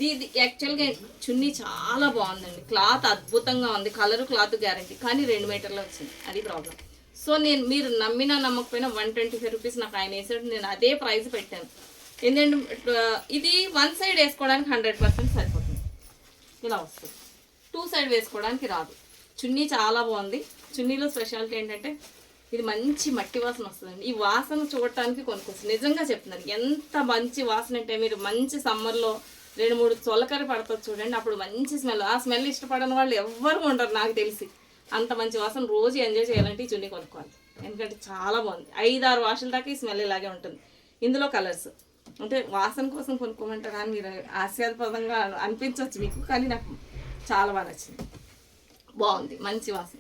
ఇది యాక్చువల్గా చున్నీ చాలా బాగుందండి, క్లాత్ అద్భుతంగా ఉంది, కలరు క్లాత్ గ్యారంటీ. కానీ 2 మీటర్లో వచ్చింది, అది ప్రాబ్లం. సో మీరు నమ్మినా నమ్మకపోయినా 125 రూపీస్ నాకు ఆయన వేసాడు. నేను అదే ప్రైస్ పెట్టాను. ఎందుకంటే ఇది 1 సైడ్ వేసుకోవడానికి 100% సరిపోతుంది. ఇలా వస్తుంది. 2 సైడ్ వేసుకోవడానికి రాదు. చున్నీ చాలా బాగుంది. చున్నీలో స్పెషాలిటీ ఏంటంటే ఇది మంచి మట్టి వాసన వస్తుందండి. ఈ వాసన చూడటానికి కొనుక్కొస్తుంది. నిజంగా చెప్తున్నాను, ఎంత మంచి వాసన అంటే మీరు మంచి సమ్మర్లో 2-3 చొలకరి పడుతుంది చూడండి, అప్పుడు మంచి స్మెల్. ఆ స్మెల్ ఇష్టపడని వాళ్ళు ఎవ్వరు ఉండరు నాకు తెలిసి. అంత మంచి వాసన రోజు ఎంజాయ్ చేయాలంటే ఈ చున్నీ కొనుక్కోవాలి. ఎందుకంటే చాలా బాగుంది. 5-6 వాషుల దాకా ఈ స్మెల్ ఇలాగే ఉంటుంది. ఇందులో కలర్స్ అంటే వాసన కోసం కొనుక్కోమంటారు కానీ మీరు హాస్యాస్పదంగా అనిపించవచ్చు మీకు, కానీ నాకు చాలా బాగా నచ్చింది. బాగుంది, మంచి వాసన.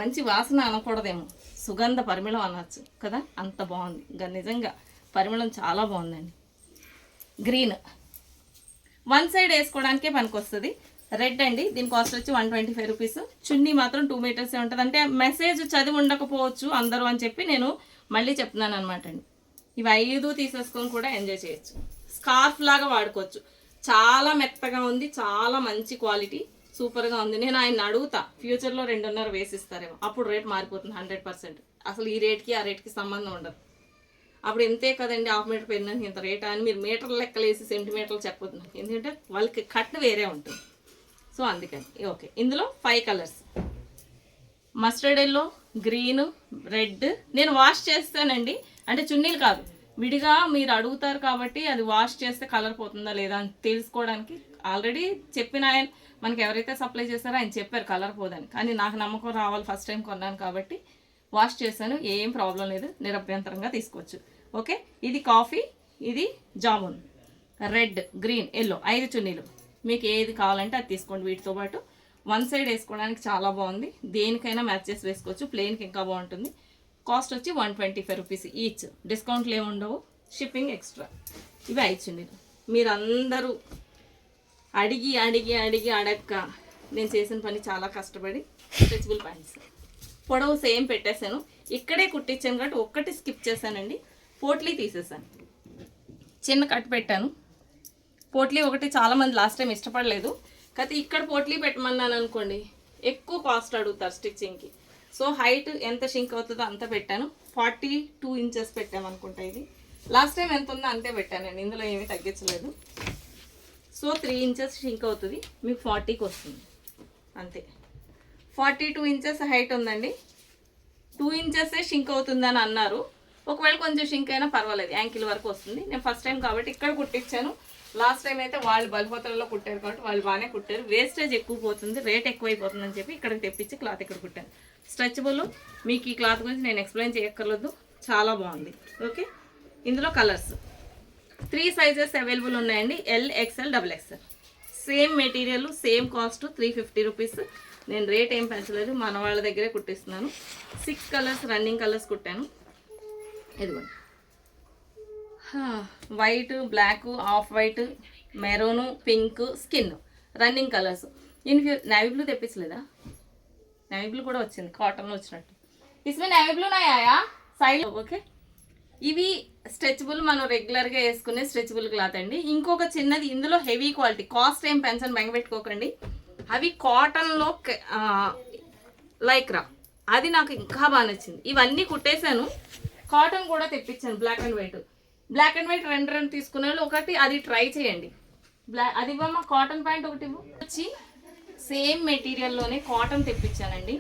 మంచి వాసన అనకూడదేమో, సుగంధ పరిమళం అనవచ్చు కదా, అంత బాగుంది. ఇంకా నిజంగా పరిమళం చాలా బాగుందండి. గ్రీన్ 1 సైడ్ వేసుకోవడానికే పనికొస్తుంది. రెడ్ అండి, దీని కాస్ట్ వచ్చి 125 రూపీస్. చున్నీ మాత్రం 2 మీటర్సే ఉంటుంది. అంటే మెసేజ్ చదివి ఉండకపోవచ్చు అందరూ అని చెప్పి నేను మళ్ళీ చెప్తున్నాను అనమాట అండి. ఇవి 5 తీసేసుకొని కూడా ఎంజాయ్ చేయొచ్చు. స్కార్ఫ్ లాగా వాడుకోవచ్చు. చాలా మెత్తగా ఉంది, చాలా మంచి క్వాలిటీ, సూపర్గా ఉంది. నేను ఆయన అడుగుతా, ఫ్యూచర్లో 2.5 వేసిస్తారేమో, అప్పుడు రేట్ మారిపోతుంది 100%. అసలు ఈ రేట్కి ఆ రేట్కి సంబంధం ఉండదు. అప్పుడు ఎంతే కదండి, 1/2 మీటర్ పెరిగినాక ఇంత రేట్ అని మీరు మీటర్ లెక్కలు వేసి సెంటీమీటర్లు చెప్పొద్దు నాకు, ఎందుకంటే వాళ్ళకి కట్ వేరే ఉంటుంది. సో అందుకని ఓకే. ఇందులో 5 colours, mustard yellow, green, red. నేను వాష్ చేస్తానండి, అంటే చున్నీలు కాదు, విడిగా మీరు అడుగుతారు కాబట్టి అది వాష్ చేస్తే కలర్ పోతుందా లేదా అని తెలుసుకోవడానికి. ఆల్రెడీ చెప్పిన ఆయన, మనకి ఎవరైతే సప్లై చేస్తారో ఆయన చెప్పారు కలర్ పోదని. కానీ నాకు నమ్మకం రావాలి, ఫస్ట్ టైం కొన్నాను కాబట్టి వాష్ చేశాను, ఏం ప్రాబ్లం లేదు, నిరభ్యంతరంగా తీసుకోవచ్చు. ఓకే, ఇది కాఫీ, ఇది జామున్, రెడ్, గ్రీన్, ఎల్లో, 5 చున్నీలు. మీకు ఏది కావాలంటే అది తీసుకోండి. వీటితో పాటు 1 సైడ్ వేసుకోవడానికి చాలా బాగుంది, దేనికైనా మ్యాచ్ చేసి వేసుకోవచ్చు. ప్లెయిన్కి ఇంకా బాగుంటుంది. కాస్ట్ వచ్చి 125 రూపీస్ ఈచ్. డిస్కౌంట్లు ఏమి ఉండవు, షిప్పింగ్ ఎక్స్ట్రా. ఇవి 5 చున్నీలు. మీరందరూ అడిగి అడిగి అడిగి అడక్క నేను చేసిన పని చాలా కష్టపడి స్ట్రెచబుల్ ప్యాంట్స్ పొడవు సేమ్ పెట్టేశాను. ఇక్కడే కుట్టించాను కాబట్టి ఒక్కటి స్కిప్ చేశానండి, పోట్లీ తీసేసాను. చిన్న కట్ పెట్టాను. పోట్లీ ఒకటి చాలామంది లాస్ట్ టైం ఇష్టపడలేదు, కాకపోతే ఇక్కడ పోట్లీ పెట్టమన్నాను అనుకోండి ఎక్కువ కాస్ట్ అడుగుతారు స్టిచ్చింగ్కి. సో హైట్ ఎంత షింక్ అవుతుందో అంత పెట్టాను. 42 ఇంచెస్ పెట్టాము అనుకుంటా. ఇది లాస్ట్ టైం ఎంత ఉందో అంతే పెట్టానండి, ఇందులో ఏమీ తగ్గించలేదు. సో 3 ఇంచెస్ షింక్ అవుతుంది, మీకు 40కి వస్తుంది అంతే. 42 ఇంచెస్ హైట్ ఉందండి. 2 ఇంచెసే షింక్ అవుతుందని అన్నారు. ఒకవేళ కొంచెం షింక్ అయినా పర్వాలేదు, యాంకిల్ వరకు వస్తుంది. నేను ఫస్ట్ టైం కాబట్టి ఇక్కడ కుట్టించాను. లాస్ట్ టైం అయితే వాళ్ళు బల్హోత్రలో కుట్టారు కాబట్టి వాళ్ళు బాగానే కుట్టారు. వేస్టేజ్ ఎక్కువ పోతుంది, రేట్ ఎక్కువైపోతుందని చెప్పి ఇక్కడికి తెప్పించి క్లాత్ ఇక్కడ కుట్టాను. స్ట్రెచబుల్. మీకు ఈ క్లాత్ గురించి నేను ఎక్స్ప్లెయిన్ చేయక్కర్లేదు, చాలా బాగుంది. ఓకే, ఇందులో కలర్స్ 3 సైజెస్ అవైలబుల్ ఉన్నాయండి, L, XL, double XL. Same material, same cost 350 rupees. నేను రేట్ ఏం పెంచలేదు, మన వాళ్ళ దగ్గరే కుట్టిస్తున్నాను. 6 కలర్స్ రన్నింగ్ కలర్స్ కుట్టాను. ఇదిగోండి, white, black, off white, maroon, pink, skin running colours. Navy blue తెప్పించలేదా? నేవీ బ్లూ కూడా వచ్చింది, కాటన్లో వచ్చినట్టు. इसमें నేవీ బ్లూ నాయా సైడ్. ఓకే, ఇవి స్ట్రెచబుల్, మనం రెగ్యులర్గా వేసుకునే స్ట్రెచబుల్ క్లాత్ అండి. ఇంకొక చిన్నది, ఇందులో హెవీ క్వాలిటీ, కాస్ట్ ఏం పెన్షన్ బెంగపెట్టుకోకండి. అవి కాటన్లో లైక్రా, అది నాకు ఇంకా బాగా నచ్చింది. ఇవన్నీ కుట్టేశాను, కాటన్ కూడా తెప్పించాను. Black and white, black and white రెండు తీసుకునే వాళ్ళు ఒకటి అది ట్రై చేయండి. అది ఇవ్వమ్మా, కాటన్ ప్యాంట్ ఒకటి ఇవ్వు. వచ్చి సేమ్ మెటీరియల్లోనే కాటన్ తెప్పించానండి.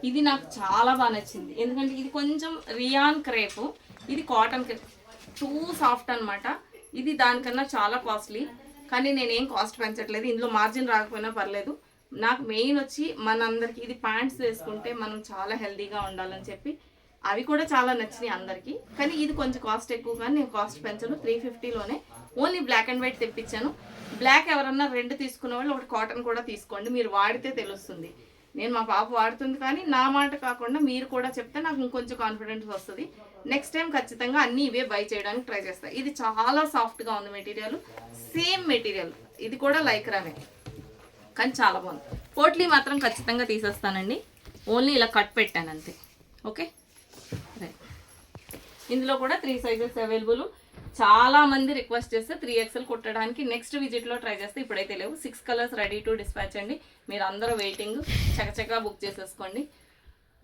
ఇది నాకు చాలా బాగా నచ్చింది, ఎందుకంటే ఇది కొంచెం రియాన్ క్రేప్, ఇది కాటన్ క్రేప్, టూ సాఫ్ట్ అనమాట. ఇది దానికన్నా చాలా కాస్ట్లీ, కానీ నేనేం కాస్ట్ పెంచట్లేదు. ఇందులో మార్జిన్ రాకపోయినా పర్లేదు. నాకు మెయిన్ వచ్చి మనందరికి ఇది ప్యాంట్స్ వేసుకుంటే మనం చాలా హెల్తీగా ఉండాలని చెప్పి అవి కూడా చాలా నచ్చినాయి అందరికీ. కానీ ఇది కొంచెం కాస్ట్ ఎక్కువ, కానీ నేను కాస్ట్ పెంచను. 350లోనే ఓన్లీ బ్లాక్ అండ్ వైట్ తెప్పించాను. బ్లాక్ ఎవరన్నా రెండు తీసుకున్న వాళ్ళు ఒకటి కాటన్ కూడా తీసుకోండి, మీరు వాడితే తెలుస్తుంది. నేను మా పాప వాడుతుంది, కానీ నా మాట కాకుండా మీరు కూడా చెప్తే నాకు ఇంకొంచెం కాన్ఫిడెన్స్ వస్తుంది. నెక్స్ట్ టైం ఖచ్చితంగా అన్నీ ఇవే బై చేయడానికి ట్రై చేస్తాను. ఇది చాలా సాఫ్ట్గా ఉంది మెటీరియల్, సేమ్ మెటీరియల్, ఇది కూడా లైక్రానే, కానీ చాలా బాగుంది. పోట్లీ మాత్రం ఖచ్చితంగా తీసేస్తానండి, ఓన్లీ ఇలా కట్ పెట్టాను అంతే. ఓకే, ఇందులో కూడా 3 సైజెస్ అవైలబుల్. చాలా మంది రిక్వెస్ట్ చేస్తే 3XL కుట్టడానికి నెక్స్ట్ విజిట్లో ట్రై చేస్తే, ఇప్పుడైతే లేవు. 6 కలర్స్ రెడీ టు డిస్పాచ్ అండి. మీరు అందరూ వెయిటింగ్, చకచకా బుక్ చేసేసుకోండి,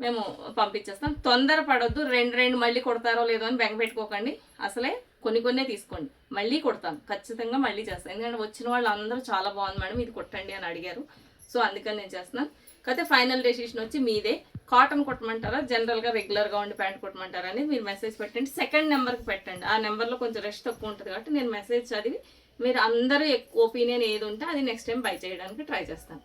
మేము పంపించేస్తాం. తొందర పడొద్దు, రెండు మళ్ళీ కొడతారో లేదో అని బెంగ పెట్టుకోకండి. అసలే కొన్నే తీసుకోండి, మళ్ళీ కొడతాను, ఖచ్చితంగా మళ్ళీ చేస్తాను. ఎందుకంటే వచ్చిన వాళ్ళు అందరూ చాలా బాగుంది మేడం ఇది కొట్టండి అని అడిగారు, సో అందుకని నేను చేస్తున్నాను. కాకపోతే ఫైనల్ డెసిషన్ వచ్చి మీదే. కాటన్ కొట్టమంటారా, జనరల్గా రెగ్యులర్గా ఉండి ప్యాంట్ కొట్టమంటారా అనేది మీరు మెసేజ్ పెట్టండి. సెకండ్ నెంబర్కి పెట్టండి, ఆ నెంబర్లో కొంచెం రెస్ట్ తక్కువ ఉంటుంది కాబట్టి నేను మెసేజ్ చదివి మీరు అందరూ ఒపీనియన్ ఏది ఉంటే అది నెక్స్ట్ టైం బై చేయడానికి ట్రై చేస్తాను.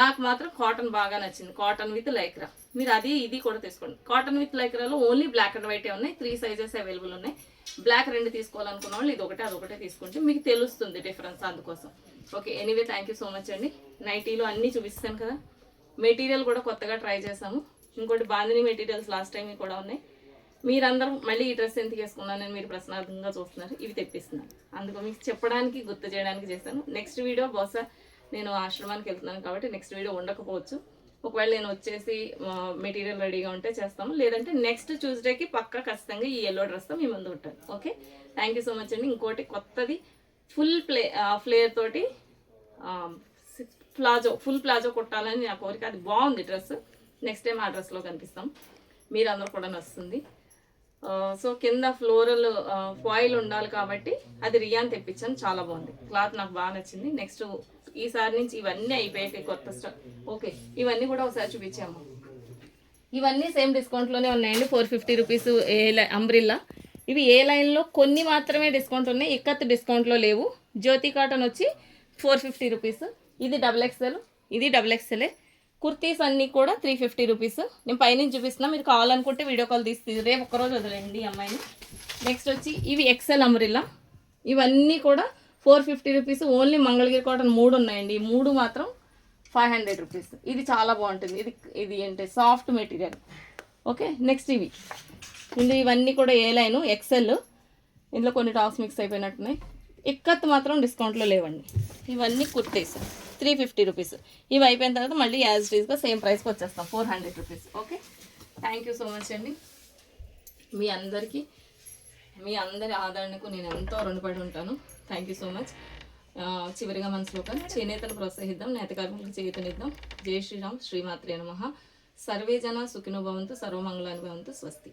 నాకు మాత్రం కాటన్ బాగా నచ్చింది, కాటన్ విత్ లైక్రా. మీరు అది ఇది కూడా తీసుకోండి. కాటన్ విత్ లైక్రాలో ఓన్లీ బ్లాక్ అండ్ వైటే ఉన్నాయి, 3 సైజెస్ అవైలబుల్ ఉన్నాయి. బ్లాక్ 2 తీసుకోవాలనుకున్న వాళ్ళు ఇది ఒకటే అదొకటే తీసుకుంటే మీకు తెలుస్తుంది డిఫరెన్స్, అందుకోసం. Okay, anyway thank you so much అండి. నైటీలో అన్నీ చూపిస్తాను కదా, మెటీరియల్ కూడా కొత్తగా ట్రై చేసాము. ఇంకోటి బాందిని మెటీరియల్స్ లాస్ట్ టైం కూడా ఉన్నాయి. మీరందరూ మళ్ళీ ఈ డ్రెస్ ఎందుకు వేసుకున్నానని మీరు ప్రశ్నార్థంగా చూస్తున్నారు, ఇవి తెప్పిస్తున్నాను. అందుకు మీకు చెప్పడానికి గుర్తు చేయడానికి చేస్తాను. నెక్స్ట్ వీడియో బహుశా నేను ఆశ్రమానికి వెళ్తున్నాను కాబట్టి నెక్స్ట్ వీడియో ఉండకపోవచ్చు. ఒకవేళ నేను వచ్చేసి మెటీరియల్ రెడీగా ఉంటే చేస్తాము, లేదంటే నెక్స్ట్ ట్యూస్డేకి పక్కా ఖచ్చితంగా ఈ ఎల్లో డ్రెస్తో మీ ముందు ఉంటాను. Okay, thank you so much అండి. ఇంకోటి కొత్తది ఫుల్ ఫ్లేర్ తోటి ఫుల్ ప్లాజో కుట్టాలని నా కోరిక, అది బాగుంది డ్రెస్. నెక్స్ట్ టైం ఆ డ్రెస్లో కనిపిస్తాం, మీరందరూ కూడా నచ్చుతుంది. సో కింద ఫ్లోరల్ ఫాయిల్ ఉండాలి కాబట్టి అది రియాన్ తెప్పించాను, చాలా బాగుంది క్లాత్, నాకు బాగా నచ్చింది. నెక్స్ట్ ఈసారి నుంచి ఇవన్నీ అయిపోయాయి కొత్త స్టాక్. ఓకే, ఇవన్నీ కూడా ఒకసారి చూపించాము. ఇవన్నీ సేమ్ డిస్కౌంట్లోనే ఉన్నాయండి, 450 రూపీస్ అంబ్రిల్లా. ఇవి ఏ లైన్లో కొన్ని మాత్రమే డిస్కౌంట్ ఉన్నాయి, ఇక్కత్ డిస్కౌంట్లో లేవు. జ్యోతి కాటన్ వచ్చి 450 రూపీస్. ఇది XXL, ఇది XXL. కుర్తీస్ అన్నీ కూడా 350 రూపీస్. నేను పైనుంచి చూపిస్తున్నా, మీరు కావాలనుకుంటే వీడియో కాల్ తీసి రేపు ఒక్కరోజు వదిలేండి అమ్మాయిని. నెక్స్ట్ వచ్చి ఇవి XL అంబ్రిల్లా, ఇవన్నీ కూడా 450 రూపీస్. ఓన్లీ మంగళగిరి కాటన్ 3 ఉన్నాయండి, ఈ 3 మాత్రం 500 రూపీస్. ఇది చాలా బాగుంటుంది, ఇది ఏంటి సాఫ్ట్ మెటీరియల్. ఓకే, నెక్స్ట్ ఇవన్నీ కూడా ఏ లైను XL. ఇందులో కొన్ని టాప్స్ మిక్స్ అయిపోయినట్టున్నాయి. ఇక్కత్ మాత్రం డిస్కౌంట్లో లేవండి. ఇవన్నీ కుర్తీస్ 350 రూపీస్. ఇవి అయిపోయిన తర్వాత మళ్ళీ యాజ్ ఇట్ ఈస్గా సేమ్ ప్రైస్కి వచ్చేస్తాం, 400 rupees. Okay, thank you so much అండి. మీ అందరి ఆదరణకు నేను ఎంతో రుణపడి ఉంటాను. Thank you so much. చివరిగా మన శ్లోకం, చేనేతను ప్రోత్సహిద్దాం, నేతకార్మికులకు చేయూతనిద్దాం. జై శ్రీరామ్, శ్రీమాత్రే నమః. సర్వే జన సుఖినో భవంతు, సర్వమంగళాని భవంతు. స్వస్తి.